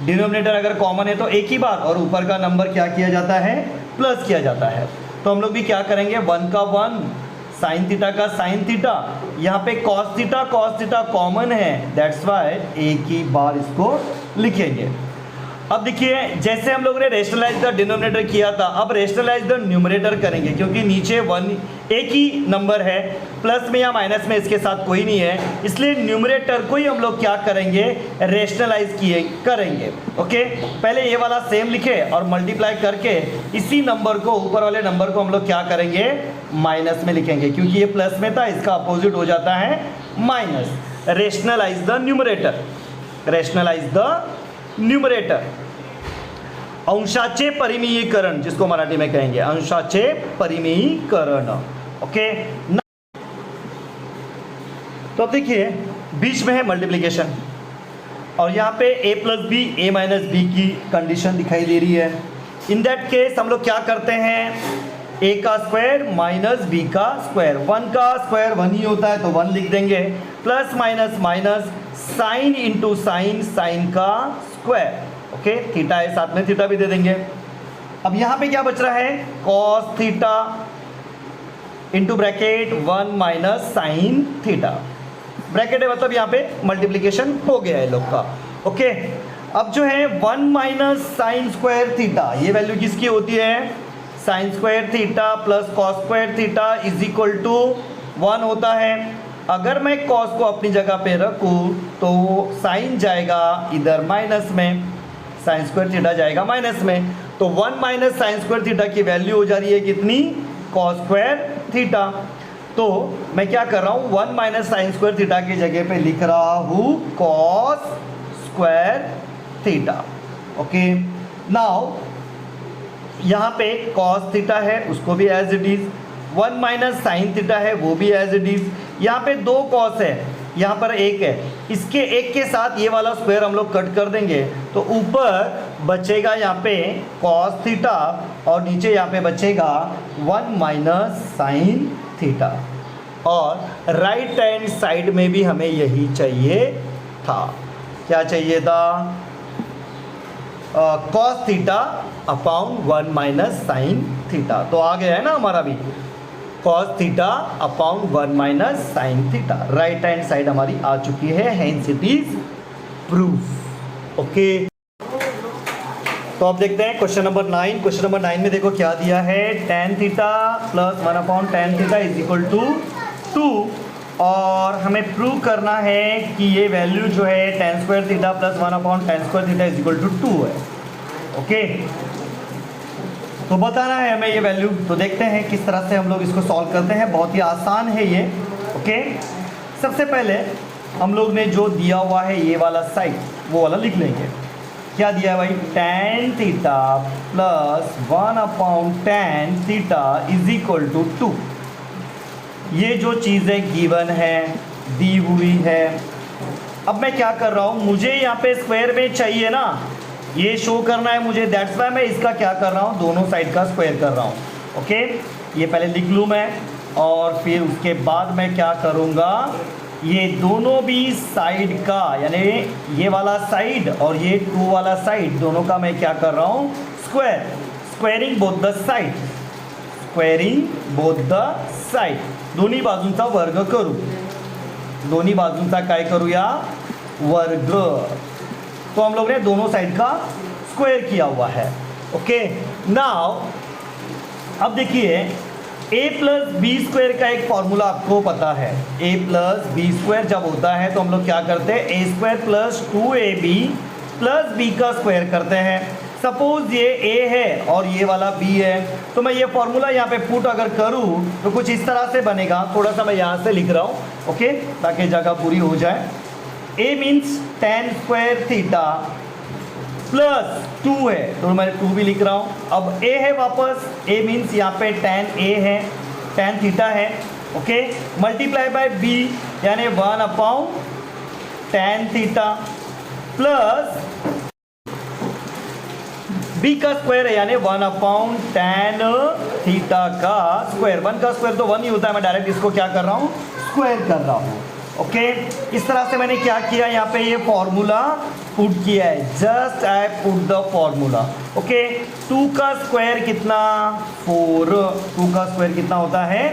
डिनोमिनेटर अगर कॉमन है तो एक ही बार, और ऊपर का नंबर क्या किया जाता है, प्लस किया जाता है। तो हम लोग भी क्या करेंगे, 1 का 1 साइन थीटा का साइन थीटा, यहाँ पे कॉस थीटा कॉमन है, दैट्स वाई एक ही बार इसको लिखेंगे। अब देखिए जैसे हम लोग ने रेशनलाइज द डिनोमिनेटर किया था, अब रेशनलाइज द न्यूमरेटर करेंगे, क्योंकि नीचे 1 एक ही नंबर है, प्लस में या माइनस में इसके साथ कोई नहीं है, इसलिए न्यूमरेटर को ही हम लोग क्या करेंगे, रेशनलाइज करेंगे। ओके, पहले ये वाला सेम लिखे और मल्टीप्लाई करके इसी नंबर को, ऊपर वाले नंबर को हम लोग क्या करेंगे, माइनस में लिखेंगे, क्योंकि ये प्लस में था, इसका अपोजिट हो जाता है minus. Rationalise the numerator, rationalise the numerator, अंशाचे परिमेयीकरण जिसको मराठी में कहेंगे, अंशाचे परिमेयीकरण। ओके, तो अब देखिए बीच में है मल्टीप्लिकेशन, और यहाँ पे a plus B a minus B की कंडीशन दिखाई दे रही है। इन दैट केस हम लोग क्या करते हैं, a का स्क्वायर माइनस b का स्क्वायर, 1 का स्क्वायर 1 ही होता है तो 1 लिख देंगे, plus minus minus sine into sine, sine का स्क्वायर, ओके, थीटा है साथ में थीटा भी दे देंगे। अब यहाँ पे क्या बच रहा है, cos theta into bracket 1 minus sine theta, bracket है मतलब यहाँ पे मल्टीप्लीकेशन हो गया है लोग का, ओके। अब जो है 1 माइनस साइन स्क्वायर थीटा, ये वैल्यू किसकी होती है, sine square theta plus cos square theta is equal to 1 होता है। अगर मैं कॉस को अपनी जगह पे रखूँ तो साइन जाएगा इधर माइनस में, साइन स्क्वायर थीटा जाएगा माइनस में, तो 1 माइनस साइन स्क्वायर थीटा की वैल्यू हो जा रही है कितनी, कॉस स्क्वायर थीटा। तो मैं क्या कर रहा हूँ, 1 माइनस साइन स्क्वायर थीटा की जगह पे लिख रहा हूँ cos square theta, okay. Now यहाँ पे कॉस थीटा है उसको भी as it is, 1 minus sine theta है वो भी एज इट इज। यहाँ पे 2 कॉस है, यहाँ पर 1 है, इसके 1 के साथ ये वाला स्क्वायर हम लोग कट कर देंगे तो ऊपर बचेगा यहाँ पे कॉस थीटा और नीचे यहाँ पे बचेगा 1 माइनस साइन थीटा, और राइट हैंड साइड में भी हमें यही चाहिए था, क्या चाहिए था, cos theta upon 1 minus sine theta, तो आ गया है ना हमारा भी, cos theta upon 1 minus sine theta, right hand side हमारी आ चुकी है, hence it is proof, okay. तो अब देखते हैं क्वेश्चन नंबर 9। क्वेश्चन नंबर 9 में देखो क्या दिया है, tan theta plus 1 upon tan theta is equal to 2, और हमें प्रूव करना है कि ये वैल्यू जो है tan square theta plus 1 upon tan square theta is equal to 2 है, ओके। तो बताना है हमें ये वैल्यू, तो देखते हैं किस तरह से हम लोग इसको सॉल्व करते हैं, बहुत ही आसान है ये, ओके। सबसे पहले हम लोग ने जो दिया हुआ है ये वाला साइड वो वाला लिख लेंगे, क्या दिया है भाई, tan theta plus 1 upon tan theta is equal to 2, ये जो चीज़ें गिवन है दी हुई है। अब मैं क्या कर रहा हूँ, मुझे यहाँ पे स्क्वायर में चाहिए ना, ये शो करना है मुझे, दैट्स वाई मैं इसका क्या कर रहा हूँ, दोनों साइड का स्क्वायर कर रहा हूँ, ओके। ये पहले लिख लूँ मैं, और फिर उसके बाद मैं क्या करूँगा, ये दोनों भी साइड का, यानी ये वाला साइड और ये 2 वाला साइड, दोनों का मैं क्या कर रहा हूँ, square, squaring both the side, squaring both the side, दोन्ही बाजूंचा वर्ग करू, दोन्ही बाजूंचा काय करूया, वर्ग। तो हम लोग ने दोनों साइड का स्क्वायर किया हुआ है, ओके। नाउ अब देखिए, a प्लस बी स्क्वायर का एक फॉर्मूला आपको पता है, a प्लस बी स्क्वायर जब होता है तो हम लोग क्या करते हैं, a square plus 2ab plus b का स्क्वायर करते हैं। सपोज ये a है और ये वाला b है, तो मैं ये फॉर्मूला यहाँ पे पुट अगर करूँ तो कुछ इस तरह से बनेगा, थोड़ा सा मैं यहाँ से लिख रहा हूँ, ओके, ताकि जगह पूरी हो जाए। a means tan square theta plus 2 है तो मैं 2 भी लिख रहा हूँ। अब a है वापस, a मीन्स यहाँ पे tan a है, tan थीटा है, ओके, मल्टीप्लाई बाय b यानी 1 upon tan theta plus b का स्क्वायर है यानी 1 अपॉन tan थीटा का स्क्वायर, 1 का स्क्वायर तो 1 ही होता है, मैं डायरेक्ट इसको क्या कर रहा हूँ, स्क्वायर कर रहा हूँ, ओके। इस तरह से मैंने क्या किया, यहाँ पे ये फॉर्मूला पुट किया है, just I put the formula, okay. 2 का स्क्वायर कितना, 4, 2 का स्क्वायर कितना होता है,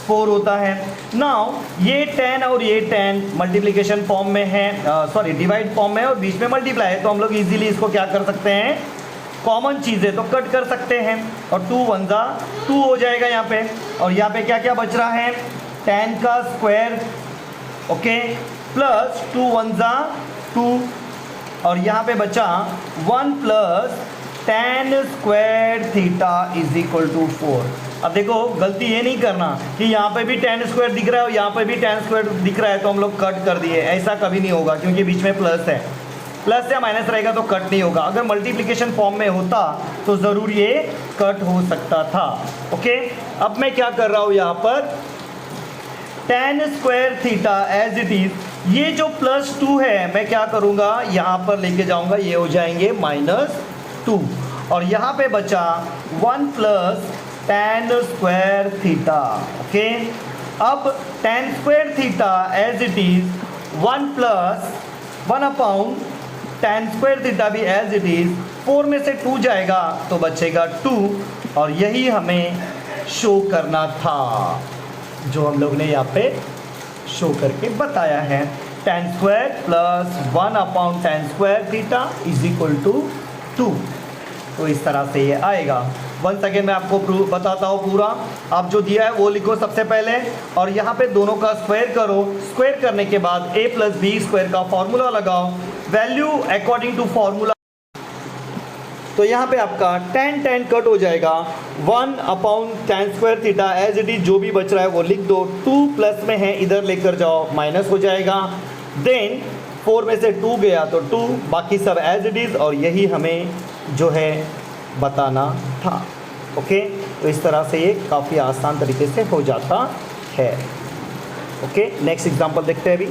4 होता है। नाउ ये 10 और ये 10 मल्टीप्लिकेशन फॉर्म में है, सॉरी डिवाइड फॉर्म में है और बीच में मल्टीप्लाई है, तो हम लोग इजीली इसको क्या कर सकते हैं, कॉमन चीज़ें तो कट कर सकते हैं, और 2 1 जा 2 हो जाएगा यहाँ पे, और यहाँ पे क्या क्या बच रहा है, 10 का स्क्वायर, ओके, प्लस 2 1 जा 2, और यहाँ पे बचा 1 plus tan square theta is equal to 4। अब देखो गलती ये नहीं करना कि यहाँ पे भी tan स्क्वायर दिख रहा है और यहाँ पे भी tan स्क्वायर दिख रहा है तो हम लोग कट कर दिए, ऐसा कभी नहीं होगा, क्योंकि बीच में प्लस है, प्लस या माइनस रहेगा तो कट नहीं होगा। अगर मल्टीप्लिकेशन फॉर्म में होता तो ज़रूर ये कट हो सकता था, ओके। अब मैं क्या कर रहा हूँ यहाँ पर, tan square theta as it is ये जो +2 है मैं क्या करूँगा, यहाँ पर लेके जाऊँगा, ये हो जाएंगे -2 और यहाँ पे बचा 1 + tan स्क्वायर थीटा। ओके, अब tan square theta as it is 1 + 1 tan square theta भी एज इट इज़ 4 में से 2 जाएगा तो बचेगा 2 और यही हमें शो करना था जो हम लोग ने यहाँ पे शो करके बताया है। tan square + 1 tan square theta = 2। तो इस तरह से ये आएगा। वन सेकेंड मैं आपको बताता हूँ पूरा। आप जो दिया है वो लिखो सबसे पहले और यहाँ पे दोनों का स्क्वायर करो। स्क्वायर करने के बाद a + b² का फॉर्मूला लगाओ, वैल्यू अकॉर्डिंग टू फॉर्मूला। तो यहाँ पे आपका tan कट हो जाएगा, 1 tan square theta as it is जो भी बच रहा है वो लिख दो। 2 प्लस में है इधर लेकर जाओ, माइनस हो जाएगा। देन 4 में से 2 गया तो 2, बाकी सब एज इट इज़ और यही हमें जो है बताना था। ओके, तो इस तरह से ये काफ़ी आसान तरीके से हो जाता है। ओके, नेक्स्ट एग्जांपल देखते हैं अभी।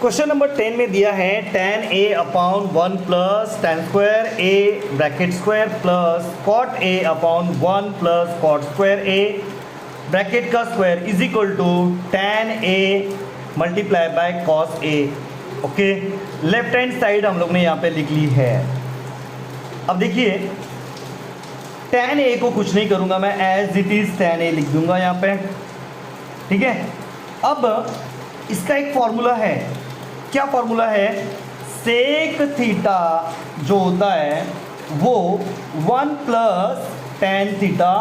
क्वेश्चन नंबर 10 में दिया है tan a/1 + tan square a bracket square plus cot a/1 + cot square a bracket का square = tan a × cos a। Okay, left hand side हम लोग ने यहाँ पे लिख ली है। अब देखिए tan a को कुछ नहीं करूँगा मैं, as it is tan a लिख दूंगा यहाँ पे। ठीक है, अब इसका एक फॉर्मूला है। क्या फॉर्मूला है? सेक थीटा जो होता है वो 1 + tan थीटा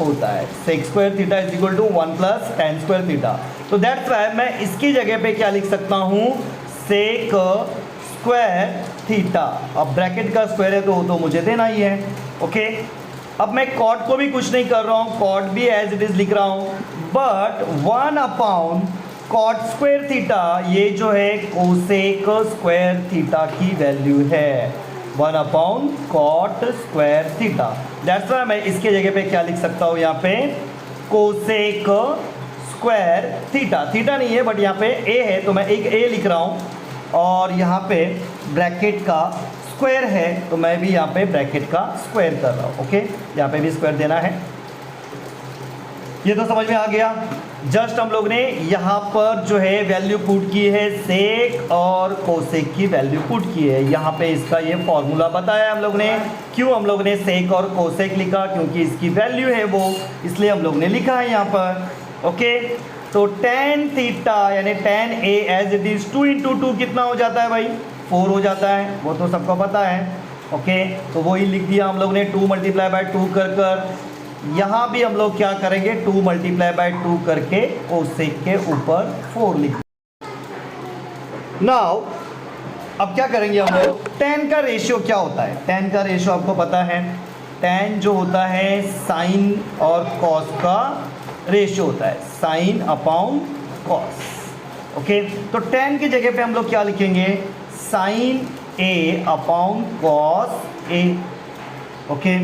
होता है। Sec square theta = 1 + tan square theta. तो दैट्स वाई मैं इसकी जगह पे क्या लिख सकता हूँ, सेक स्क्वायर थीटा। अब ब्रैकेट का स्क्वायर है तो मुझे देना ही है। ओके, अब मैं कॉट को भी कुछ नहीं कर रहा हूँ, कॉट भी एज इट इज़ लिख रहा हूँ, बट 1 कॉट स्क्वायर थीटा ये जो है कोसेक स्क्वायर थीटा की वैल्यू है, 1 cot square theta. That's why मैं इसके जगह पे क्या लिख सकता हूँ, यहाँ पे कोसेक स्क्वायर थीटा। थीटा नहीं है बट यहाँ पे ए है तो मैं एक ए लिख रहा हूँ और यहाँ पे ब्रैकेट का स्क्वायर है तो मैं भी यहाँ पे ब्रैकेट का स्क्वायर कर रहा हूँ। ओके, यहाँ पे भी स्क्वायर देना है। ये तो समझ में आ गया। जस्ट हम लोग ने यहाँ पर जो है वैल्यू पुट की है, सेक और कोसेक की वैल्यू पुट की है। यहाँ पे इसका ये फॉर्मूला बताया हम लोग ने। क्यों हम लोग ने सेक और कोसेक लिखा? क्योंकि इसकी वैल्यू है वो, इसलिए हम लोग ने लिखा है यहाँ पर। ओके, तो tan थीटा यानी tan a as it is 2 × 2 कितना हो जाता है भाई? 4 हो जाता है, वो तो सबको पता है। ओके, तो वही लिख दिया हम लोग ने 2 × 2 कर यहाँ भी हम लोग क्या करेंगे, 2 × 2 करके कोसेक के ऊपर 4 लिख। नाउ अब क्या करेंगे हम लोग, tan का रेशियो क्या होता है? tan का रेशियो आपको पता है, tan जो होता है साइन और कॉस का रेशियो होता है, साइन अपॉन कॉस। ओके, तो tan की जगह पे हम लोग क्या लिखेंगे, sine a upon cos a। Okay,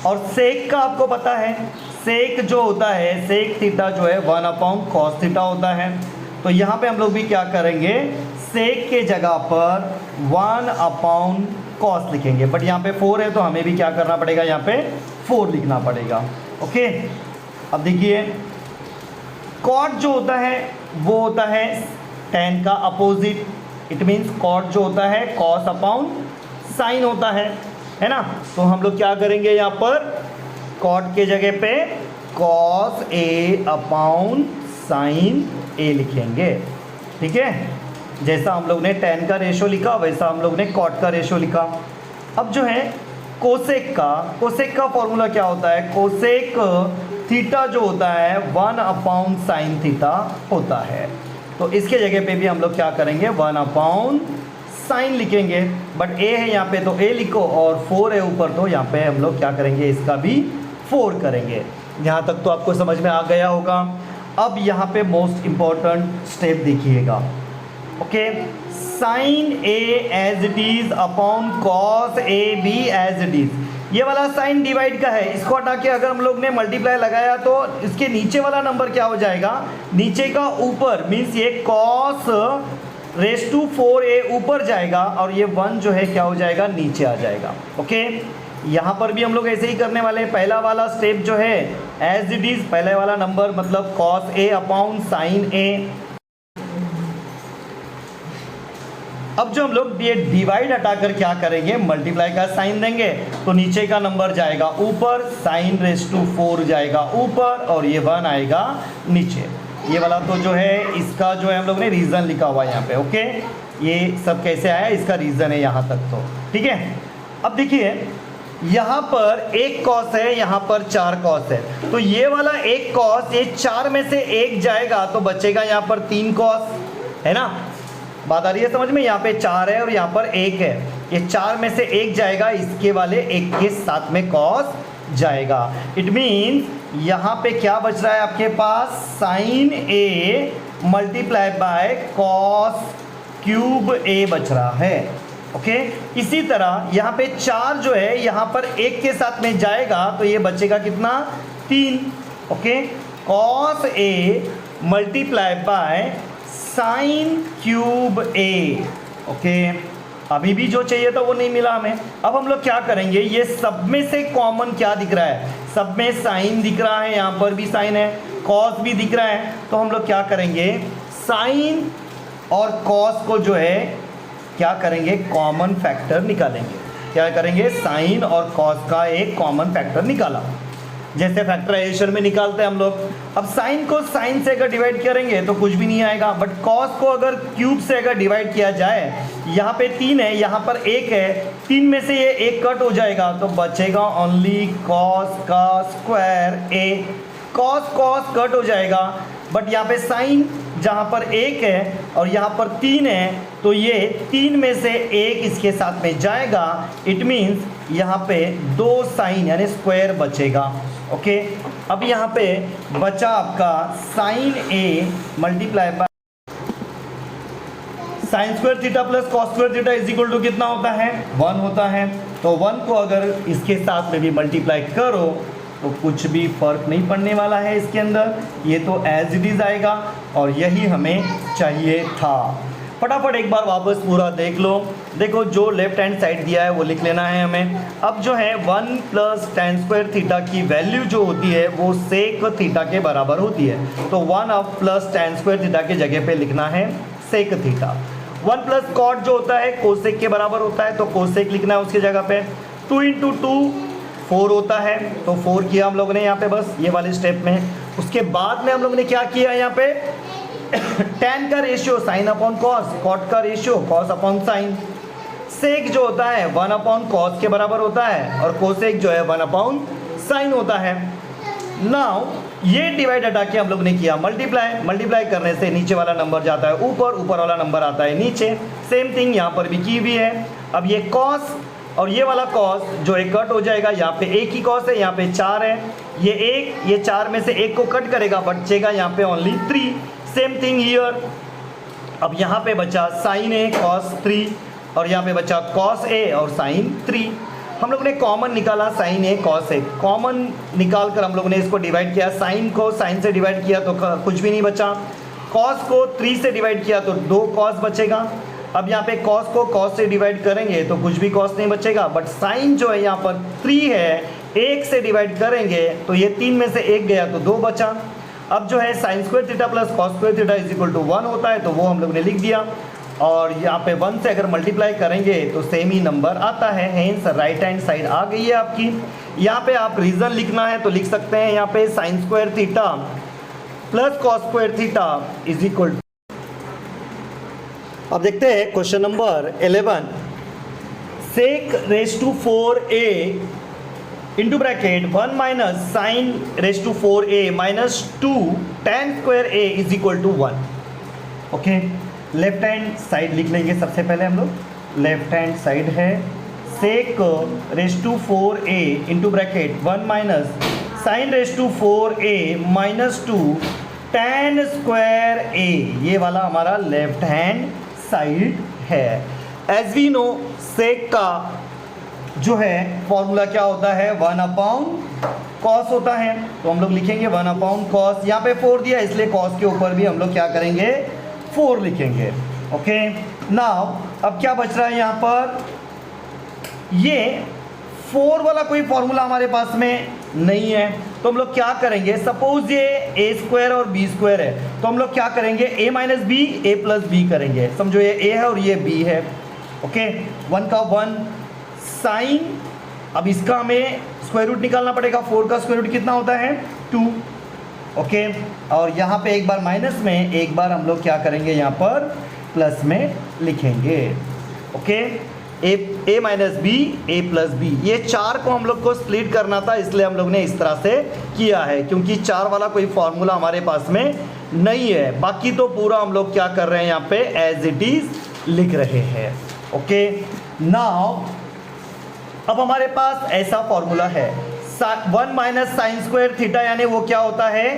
और सेक का आपको पता है, सेक जो होता है, सेक थीटा जो है 1 कॉस थीटा होता है। तो यहाँ पे हम लोग भी क्या करेंगे, सेक के जगह पर 1 कॉस लिखेंगे, बट यहाँ पे 4 है तो हमें भी क्या करना पड़ेगा, यहाँ पे 4 लिखना पड़ेगा। ओके, अब देखिए कॉट जो होता है वो होता है tan का अपोजिट। इट मीन्स कॉट जो होता है कॉस अपॉन साइन होता है ना। तो हम लोग क्या करेंगे, यहाँ पर कॉट के जगह पे cos a upon sine a लिखेंगे। ठीक है, जैसा हम लोग ने tan का रेशियो लिखा वैसा हम लोग ने कॉट का रेशियो लिखा। अब जो है कोसेक का फॉर्मूला क्या होता है, कोसेक थीटा जो होता है 1 साइन थीटा होता है। तो इसके जगह पे भी हम लोग क्या करेंगे, 1 साइन लिखेंगे, बट a है यहाँ पे तो a लिखो और 4 है ऊपर तो यहाँ पे हम लोग क्या करेंगे, इसका भी 4 करेंगे। यहाँ तक तो आपको समझ में आ गया होगा। अब यहाँ पे मोस्ट इम्पॉर्टेंट स्टेप देखिएगा। Okay, sine a as it is upon cos a भी एज इट इज़। ये वाला साइन डिवाइड का है, इसको हटा के अगर हम लोग ने मल्टीप्लाई लगाया तो इसके नीचे वाला नंबर क्या हो जाएगा, नीचे का ऊपर मीन्स ये cos रेस टू 4a ऊपर जाएगा और ये 1 जो है क्या हो जाएगा, नीचे आ जाएगा। ओके, यहाँ पर भी हम लोग ऐसे ही करने वाले हैं। पहला वाला स्टेप जो है एज इट इज, पहले वाला नंबर मतलब cos a upon sine a। अब जो हम लोग ये डिवाइड हटाकर क्या करेंगे, मल्टीप्लाई का साइन देंगे तो नीचे का नंबर जाएगा ऊपर, साइन रेस टू 4 जाएगा ऊपर और ये 1 आएगा नीचे। ये वाला तो जो है इसका जो है हम लोग ने रीज़न लिखा हुआ है यहाँ पे। ओके, ये सब कैसे आया, इसका रीज़न है यहाँ तक तो ठीक है। अब देखिए यहाँ पर एक कॉस है, यहाँ पर 4 कॉस है, तो ये वाला एक कॉस ये 4 में से एक जाएगा तो बचेगा यहाँ पर 3 कॉस, है ना। बात आ रही है समझ में, यहाँ पे 4 है और यहाँ पर 1 है, ये 4 में से एक जाएगा, इसके वाले एक के साथ में कॉस जाएगा। इट मीन्स यहाँ पे क्या बच रहा है आपके पास, sine A multiply by cos cube A बच रहा है। ओके, इसी तरह यहाँ पे 4 जो है यहाँ पर एक के साथ में जाएगा तो ये बचेगा कितना, 3। Okay, cos A multiply by sine cube A. Okay, अभी भी जो चाहिए था वो नहीं मिला हमें। अब हम लोग क्या करेंगे, ये सब में से कॉमन क्या दिख रहा है, सब में साइन दिख रहा है, यहाँ पर भी साइन है, कॉस भी दिख रहा है, तो हम लोग क्या करेंगे, साइन और कॉस को जो है क्या करेंगे, कॉमन फैक्टर निकालेंगे। क्या करेंगे, साइन और कॉस का एक कॉमन फैक्टर निकाला, जैसे फैक्टराइजेशन में निकालते हैं हम लोग। अब साइन को साइन से अगर डिवाइड करेंगे तो कुछ भी नहीं आएगा, बट कॉस को अगर क्यूब से अगर डिवाइड किया जाए, यहाँ पे 3 है, यहाँ पर 1 है, 3 में से ये 1 कट हो जाएगा तो बचेगा ओनली कॉस का स्क्वायर ए। कॉस कॉस कट हो जाएगा, बट यहाँ पे साइन जहाँ पर 1 है और यहाँ पर 3 है तो ये 3 में से 1 इसके साथ में जाएगा। इट मीन्स यहाँ पे 2 साइन यानी स्क्वायर बचेगा। ओके, अब यहाँ पे बचा आपका sine A multiply by sine square theta plus cos square theta is equal to कितना होता है, 1 होता है। तो 1 को अगर इसके साथ में भी मल्टीप्लाई करो तो कुछ भी फर्क नहीं पड़ने वाला है इसके अंदर, ये तो एज इट इज आएगा और यही हमें चाहिए था। फटाफट एक बार वापस पूरा देख लो। देखो जो लेफ्ट हैंड साइड दिया है वो लिख लेना है हमें। अब जो है 1 प्लस tan स्क्वायर थीटा की वैल्यू जो होती है वो सेक थीटा के बराबर होती है, तो 1 अब प्लस tan स्क्वायर थीटा के जगह पे लिखना है सेक थीटा। 1 प्लस कॉट जो होता है कोसेक के बराबर होता है, तो कोसेक लिखना है उसकी जगह पे। 2 इंटू 2 4 होता है, तो 4 किया हम लोगों ने यहाँ पे बस ये वाले स्टेप में। उसके बाद में हम लोग ने क्या किया यहाँ पे tan का ratio sine upon cos, cot का ratio cos upon sine. Sec जो होता है 1 अपॉन कॉस के बराबर होता है और कोसेक जो है 1 अपॉन साइन होता है। नाउ ये डिवाइड हटा के हम लोग ने किया मल्टीप्लाई, मल्टीप्लाई करने से नीचे वाला नंबर जाता है ऊपर, ऊपर वाला नंबर आता है नीचे। सेम थिंग यहाँ पर भी की हुई है। अब ये कॉस और ये वाला कॉस जो है कट हो जाएगा, यहाँ पे एक ही कॉस है, यहाँ पे 4 है, ये 4 में से एक को कट करेगा, बचेगा यहाँ पे ओनली 3। Same thing here. अब यहाँ पे बचा साइन ए कॉस 3 और यहाँ पे बचा कॉस ए और साइन 3। हम लोग ने कॉमन निकाला sign A cos A, common निकाल कर हम लोग ने इसको डिवाइड किया। साइन को साइन से डिवाइड किया तो कुछ भी नहीं बचा, कॉस को 3 से डिवाइड किया तो 2 कॉस बचेगा। अब यहाँ पे कॉस को कॉस से डिवाइड करेंगे तो कुछ भी कॉस नहीं बचेगा, बट साइन जो है यहाँ पर 3 है, 1 से डिवाइड करेंगे तो ये 3 में से 1 गया तो 2 बचा। अब जो है sine square theta plus cos square theta is equal to 1 होता है, तो वो हम लोग ने लिख दिया। और यहाँ पे 1 से अगर मल्टीप्लाई करेंगे तो सेम ही नंबर आता है, हेंस राइट हैंड साइड आ गई है आपकी। यहाँ पे आप रीज़न लिखना है तो लिख सकते हैं, यहाँ पे sine square theta plus cos square theta is equal to. अब देखते हैं question number 11। Sec raise to 4a into bracket 1 minus sine raise to 4a minus 2 tan square a is equal to 1। Okay, left hand side लिख लेंगे सबसे पहले हम लोग। लेफ्ट हैंड साइड है sec raise to 4a into bracket 1 minus sine raise to 4a minus 2 tan square a, ये वाला हमारा लेफ्ट हैंड साइड है। एज वी नो सेक का जो है फॉर्मूला क्या होता है, 1 कॉस होता है। तो हम लोग लिखेंगे 1 कॉस, यहाँ पे 4 दिया इसलिए कॉस के ऊपर भी हम लोग क्या करेंगे, 4 लिखेंगे। ओके, नाउ अब क्या बच रहा है यहाँ पर, ये 4 वाला कोई फॉर्मूला हमारे पास में नहीं है, तो हम लोग क्या करेंगे, सपोज ये ए स्क्वायर और बी स्क्वायर है, तो हम लोग क्या करेंगे, ए minus B A plus B करेंगे। समझो ये ए है और ये बी है। ओके, 1 का 1 साइन, अब इसका हमें स्क्वायर रूट निकालना पड़ेगा, 4 का स्क्वायर रूट कितना होता है, 2। ओके, और यहाँ पे एक बार माइनस में, एक बार हम लोग क्या करेंगे, यहाँ पर प्लस में लिखेंगे। Okay, A minus B A plus B, ये 4 को हम लोग को स्प्लिट करना था, इसलिए हम लोग ने इस तरह से किया है, क्योंकि 4 वाला कोई फॉर्मूला हमारे पास में नहीं है। बाकी तो पूरा हम लोग क्या कर रहे हैं, यहाँ पे एज इट इज लिख रहे हैं। ओके, नाउ अब हमारे पास ऐसा फॉर्मूला है, 1 माइनस साइन स्क्वायर थीटा, यानी वो क्या होता है,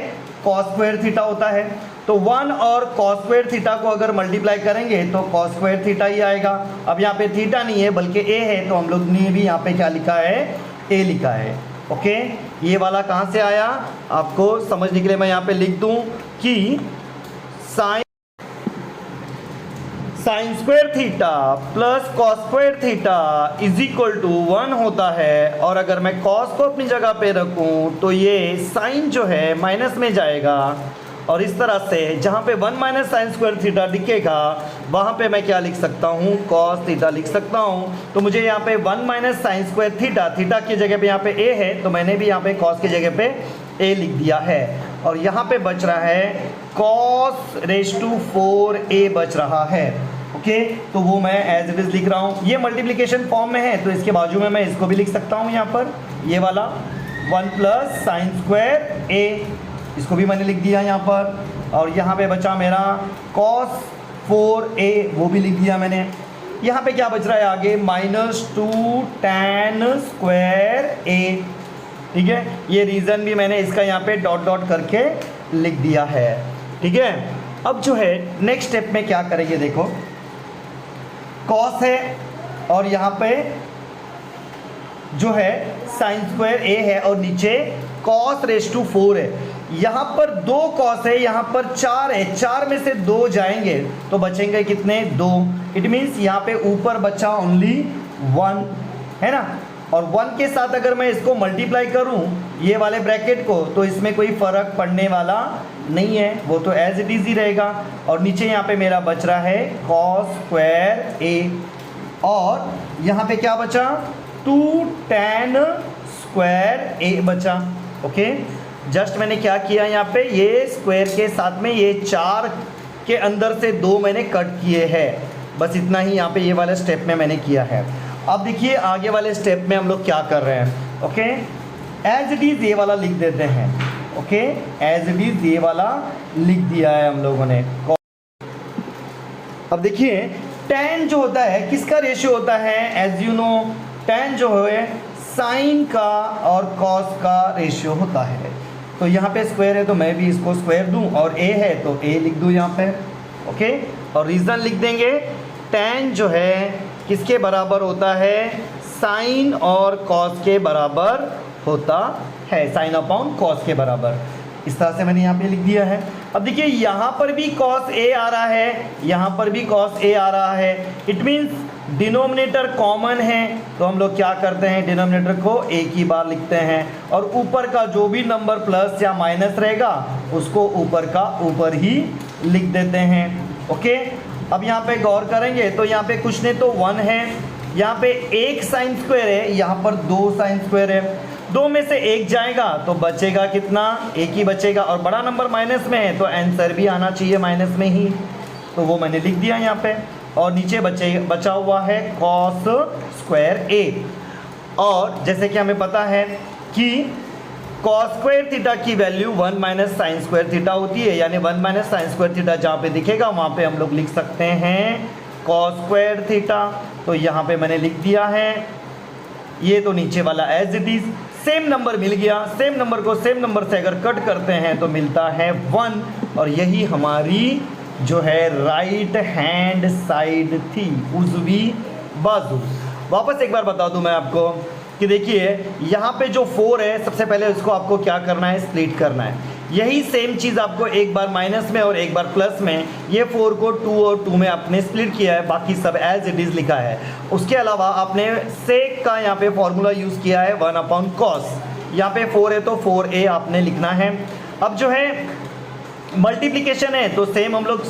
कॉस स्क्वायर थीटा होता है। तो 1 और कॉस स्क्वायर थीटा को अगर मल्टीप्लाई करेंगे तो कॉस स्क्वायर थीटा ही आएगा। अब यहाँ पे थीटा नहीं है बल्कि ए है, तो हम लोग ने भी यहाँ पे क्या लिखा है, ए लिखा है। ओके, ये वाला कहाँ से आया, आपको समझने के लिए मैं यहाँ पे लिख दूँ कि sine square theta plus cos square theta is equal to 1 होता है। और अगर मैं कॉस को अपनी जगह पे रखूं तो ये साइन जो है माइनस में जाएगा, और इस तरह से जहाँ पे 1 माइनस साइन स्क्वायर थीटा दिखेगा वहाँ पे मैं क्या लिख सकता हूँ, कॉस थीटा लिख सकता हूँ। तो मुझे यहाँ पे 1 minus sine square theta, theta की जगह पे यहाँ पे ए है, तो मैंने भी यहाँ पे कॉस की जगह पे ए लिख दिया है। और यहाँ पे बच रहा है कॉस रेज टू 4a बच रहा है। ओके, तो वो मैं एज इट इज लिख रहा हूँ। ये मल्टीप्लिकेशन फॉर्म में है, तो इसके बाजू में मैं इसको भी लिख सकता हूँ, यहाँ पर ये वाला 1 प्लस साइन स्क्वायर ए, इसको भी मैंने लिख दिया यहाँ पर। और यहाँ पे बचा मेरा कॉस 4a, वो भी लिख दिया मैंने। यहाँ पे क्या बच रहा है आगे, -2 tan स्क्वायर a। ठीक है, ये रीज़न भी मैंने इसका यहाँ पे डॉट डॉट करके लिख दिया है। ठीक है, अब जो है नेक्स्ट स्टेप में क्या करेंगे, देखो कॉस है और यहाँ पे जो है साइन स्क्वायर ए है और नीचे कॉस रेज टू 4 है। यहाँ पर 2 कॉस है, यहाँ पर 4 है, 4 में से 2 जाएंगे तो बचेंगे कितने, 2। इट मीन्स यहाँ पे ऊपर बचा ओनली 1 है ना। और 1 के साथ अगर मैं इसको मल्टीप्लाई करूँ ये वाले ब्रैकेट को, तो इसमें कोई फ़र्क पड़ने वाला नहीं है, वो तो एज इट इज़ ही रहेगा। और नीचे यहाँ पे मेरा बच रहा है कॉस स्क्वायर ए, और यहाँ पे क्या बचा, 2 tan स्क्वायर ए बचा। ओके, जस्ट मैंने क्या किया, यहाँ पे ये स्क्वायर के साथ में ये 4 के अंदर से 2 मैंने कट किए हैं, बस इतना ही यहाँ पे ये वाले स्टेप में मैंने किया है। अब देखिए आगे वाले स्टेप में हम लोग क्या कर रहे हैं। ओके, एज इट इज़ ये वाला लिख देते हैं। ओके, एज इट इज़ ये वाला लिख दिया है हम लोगों ने। अब देखिए tan जो होता है किसका रेशियो होता है, एज यू नो tan जो है साइन का और कॉस का रेशियो होता है। तो यहाँ पे स्क्वायर है तो मैं भी इसको स्क्वायर दूँ, और a है तो a लिख दूँ यहाँ पे। ओके, और रीज़न लिख देंगे, tan जो है किसके बराबर होता है, साइन और कॉस के बराबर होता है, साइन अपॉन कॉस के बराबर। इस तरह से मैंने यहाँ पे लिख दिया है। अब देखिए यहाँ पर भी cos a आ रहा है, यहाँ पर भी cos a आ रहा है। इट मीन्स डिनोमिनेटर कॉमन है, तो हम लोग क्या करते हैं, डिनोमिनेटर को एक ही बार लिखते हैं, और ऊपर का जो भी नंबर प्लस या माइनस रहेगा उसको ऊपर का ऊपर ही लिख देते हैं। ओके, अब यहाँ पे गौर करेंगे तो यहाँ पे कुछ नहीं तो 1 है, यहाँ पे 1 साइन स्क्वायर है, यहाँ पर 2 साइन स्क्वायर है। 2 में से 1 जाएगा तो बचेगा कितना, 1 ही बचेगा, और बड़ा नंबर माइनस में है तो आंसर भी आना चाहिए माइनस में ही, तो वो मैंने लिख दिया यहाँ पे। और नीचे बचा हुआ है कॉस स्क्वायर ए। और जैसे कि हमें पता है कि कॉस स्क्वायर थीटा की value 1 minus sine square theta होती है, यानी 1 माइनस साइन स्क्वायर थीटा जहाँ पे दिखेगा वहाँ पे हम लोग लिख सकते हैं कॉस स्क्वायर थीटा। तो यहाँ पे मैंने लिख दिया है, ये तो नीचे वाला as it is same number मिल गया। सेम नंबर को सेम नंबर से अगर कट करते हैं तो मिलता है 1, और यही हमारी जो है राइट हैंड साइड थी, उजवी बाजू। वापस एक बार बता दूं मैं आपको कि देखिए यहाँ पे जो 4 है, सबसे पहले उसको आपको क्या करना है, स्प्लिट करना है। यही सेम चीज़ आपको एक बार माइनस में और एक बार प्लस में, ये 4 को 2 और 2 में आपने स्प्लिट किया है, बाकी सब एज इट इज़ लिखा है। उसके अलावा आपने सेक का यहाँ पे फॉर्मूला यूज़ किया है 1/cos। यहाँ पे 4 है तो 4a आपने लिखना है। अब जो है मल्टीप्लिकेशन है तो सेम हम लोग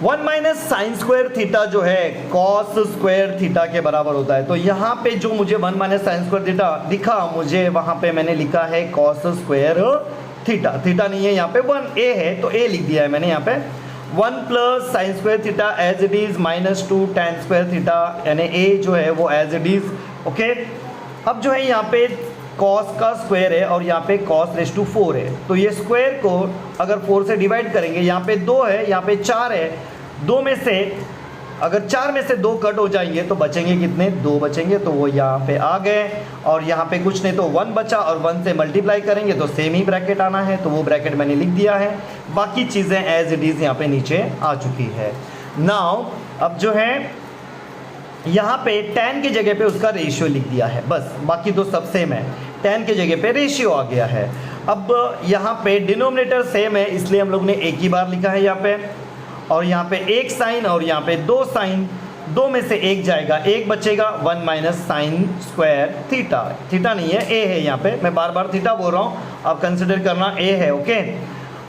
1 माइनस साइन स्क्वायर थीटा जो है कॉस स्क्वायर थीटा के बराबर होता है। तो यहाँ पे जो मुझे 1 माइनस साइन स्क्वायर थीटा दिखा, मुझे वहाँ पे मैंने लिखा है कॉस स्क्वायर थीटा। थीटा नहीं है यहाँ पे, 1a है तो a लिख दिया है मैंने यहाँ पे। 1 plus sine square theta as it is -2 tan square theta, यानी a जो है वो एज इट इज़। ओके, अब जो है यहाँ पे कॉस का स्क्वायर है और यहाँ पे cos रेज़ टू 4 है, तो ये स्क्वायर को अगर 4 से डिवाइड करेंगे, यहाँ पे 2 है, यहाँ पे 4 है, 2 में से अगर 4 में से 2 कट हो जाएंगे तो बचेंगे कितने, 2 बचेंगे, तो वो यहाँ पे आ गए। और यहाँ पे कुछ नहीं तो 1 बचा और 1 से मल्टीप्लाई करेंगे तो सेम ही ब्रैकेट आना है, तो वो ब्रैकेट मैंने लिख दिया है। बाकी चीज़ें एज इट इज़ यहाँ पे नीचे आ चुकी है। नाउ अब जो है यहाँ पे tan की जगह पे उसका रेशियो लिख दिया है, बस बाकी तो सब सेम है। tan की जगह पे रेशियो आ गया है। अब यहाँ पे डिनोमिनेटर सेम है, इसलिए हम लोग ने एक ही बार लिखा है यहाँ पे, और यहाँ पे एक साइन और यहाँ पे 2 साइन, 2 में से एक जाएगा, एक बचेगा, 1 minus sine square theta. Theta नहीं है, a है यहाँ पे, मैं बार बार थीटा बोल रहा हूँ, आप कंसिडर करना a है। ओके,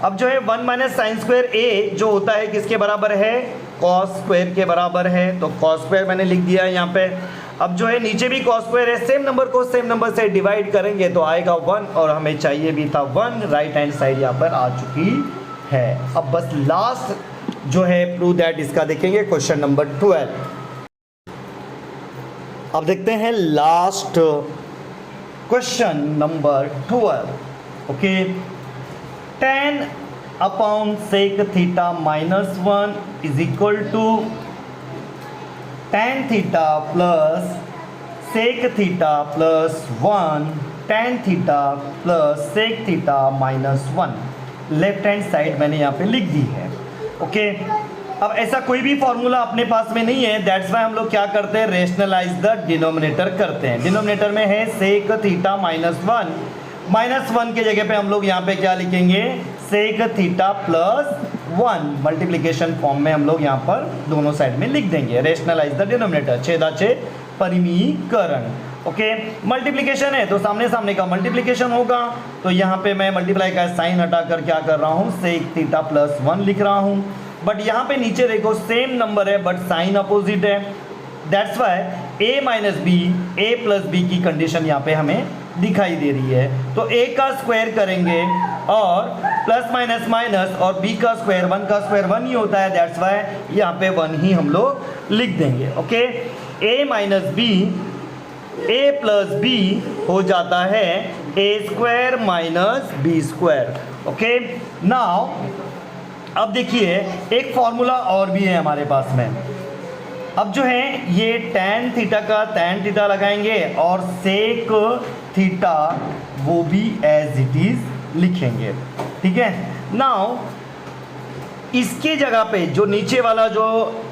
अब जो है 1 माइनस साइन स्क्वायर a जो होता है किसके बराबर है, कॉस स्क्वायर के बराबर है, तो कॉस स्क्वायर मैंने लिख दिया है यहाँ पे। अब जो है नीचे भी कॉस स्क्वायर है, सेम नंबर को सेम नंबर से डिवाइड करेंगे तो आएगा 1, और हमें चाहिए भी था 1, राइट हैंड साइड यहाँ पर आ चुकी है। अब बस लास्ट जो है प्रूव दैट इसका देखेंगे, क्वेश्चन नंबर 12। अब देखते हैं last question number 12। Okay, tan upon sec theta -1 is equal to tan theta plus sec theta plus 1 tan theta plus sec theta -1। Left hand side मैंने यहाँ पे लिख दी है। ओके, अब ऐसा कोई भी फॉर्मूला अपने पास में नहीं है, दैट्स वाई हम लोग क्या करते हैं, रेशनलाइज द डिनोमिनेटर करते हैं। डिनोमिनेटर में है सेक थीटा -1 की जगह पे हम लोग यहाँ पे क्या लिखेंगे, sec theta plus 1। Multiplication form में हम लोग यहाँ पर दोनों साइड में लिख देंगे, रेशनलाइज द डिनोमिनेटर, छेदाछेद परिमीकरण। ओके, मल्टीप्लिकेशन है तो सामने सामने का मल्टीप्लिकेशन होगा, तो यहाँ पे मैं मल्टीप्लाई का साइन हटाकर क्या कर रहा हूँ, सेक थीटा प्लस 1 लिख रहा हूँ। बट यहाँ पे नीचे देखो सेम नंबर है बट साइन अपोजिट है, that's why a minus B, a plus B की कंडीशन यहाँ पे हमें दिखाई दे रही है। तो a का स्क्वायर करेंगे और प्लस माइनस माइनस, और b का स्क्वायर, 1 का स्क्वायर 1 ही होता है, दैट्स वाई यहाँ पे 1 ही हम लोग लिख देंगे। Okay, a minus B, a plus B हो जाता है a square minus B square. Okay, now अब देखिए एक फॉर्मूला और भी है हमारे पास में। अब जो है ये tan थीटा का tan थीटा लगाएंगे और सेक थीटा वो भी एज इट इज लिखेंगे, ठीक है। नाउ इसके जगह पे जो नीचे वाला जो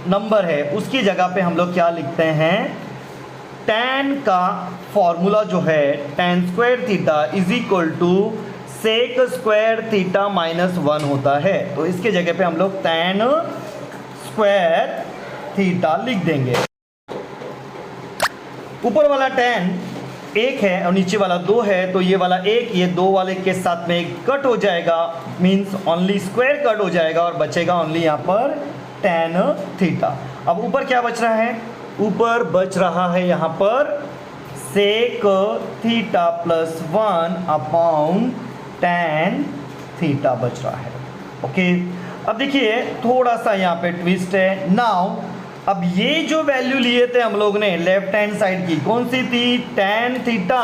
नंबर है उसकी जगह पे हम लोग क्या लिखते हैं, tan का फॉर्मूला जो है tan square theta is equal to sec square theta -1 होता है। तो इसके जगह पे हम लोग tan स्क्वायर थीटा लिख देंगे। ऊपर वाला tan 1 है और नीचे वाला 2 है, तो ये वाला 1 ये 2 वाले के साथ में कट हो जाएगा, मीन्स ओनली स्क्वायर कट हो जाएगा और बचेगा ओनली यहाँ पर tan थीटा। अब ऊपर क्या बच रहा है, ऊपर बच रहा है यहाँ पर sec theta plus 1 upon tan theta बच रहा है। ओके, अब देखिए थोड़ा सा यहाँ पे ट्विस्ट है। नाउ अब ये जो वैल्यू लिए थे हम लोग ने लेफ्ट हैंड साइड की, कौन सी थी, tan theta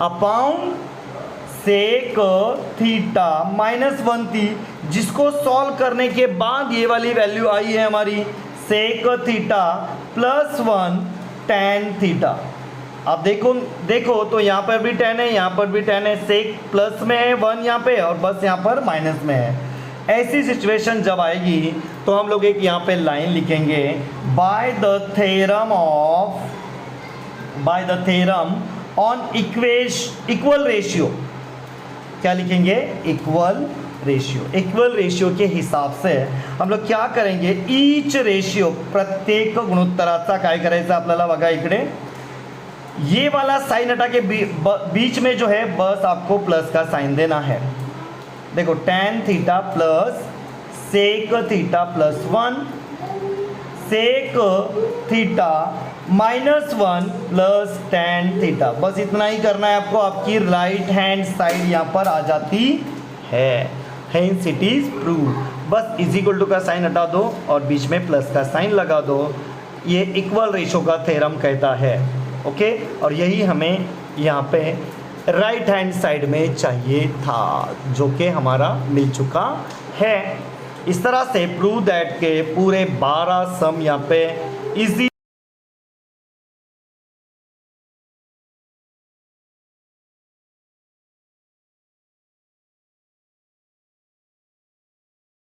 upon sec theta -1 थी, जिसको सॉल्व करने के बाद ये वाली वैल्यू आई है हमारी sec theta plus 1 tan theta. अब देखो तो यहाँ पर भी tan है, यहाँ पर भी tan है, सेक प्लस में है 1 यहाँ पे और बस यहाँ पर माइनस में है। ऐसी सिचुएशन जब आएगी तो हम लोग एक यहाँ पे लाइन लिखेंगे, by the theorem on equal ratio. क्या लिखेंगे? इक्वल रेशियो के हिसाब से हम लोग क्या करेंगे, ईच रेशियो, प्रत्येक गुणोत्तराचा काय करायचं आपल्याला बघा इकडे, ये वाला साइन हटा के बीच में जो है बस आपको प्लस का साइन देना है। देखो tan theta plus sec theta plus 1, sec theta -1 plus tan theta, बस इतना ही करना है आपको। आपकी राइट हैंड साइड यहाँ पर आ जाती है, हेंस इट इज प्रूव। बस इज इक्वल टू का साइन हटा दो और बीच में प्लस का साइन लगा दो। ये इक्वल रेशो का थ्योरम कहता है। ओके, और यही हमें यहाँ पे राइट हैंड साइड में चाहिए था, जो कि हमारा मिल चुका है। इस तरह से प्रूव दैट के पूरे 12 सम यहाँ पे इजी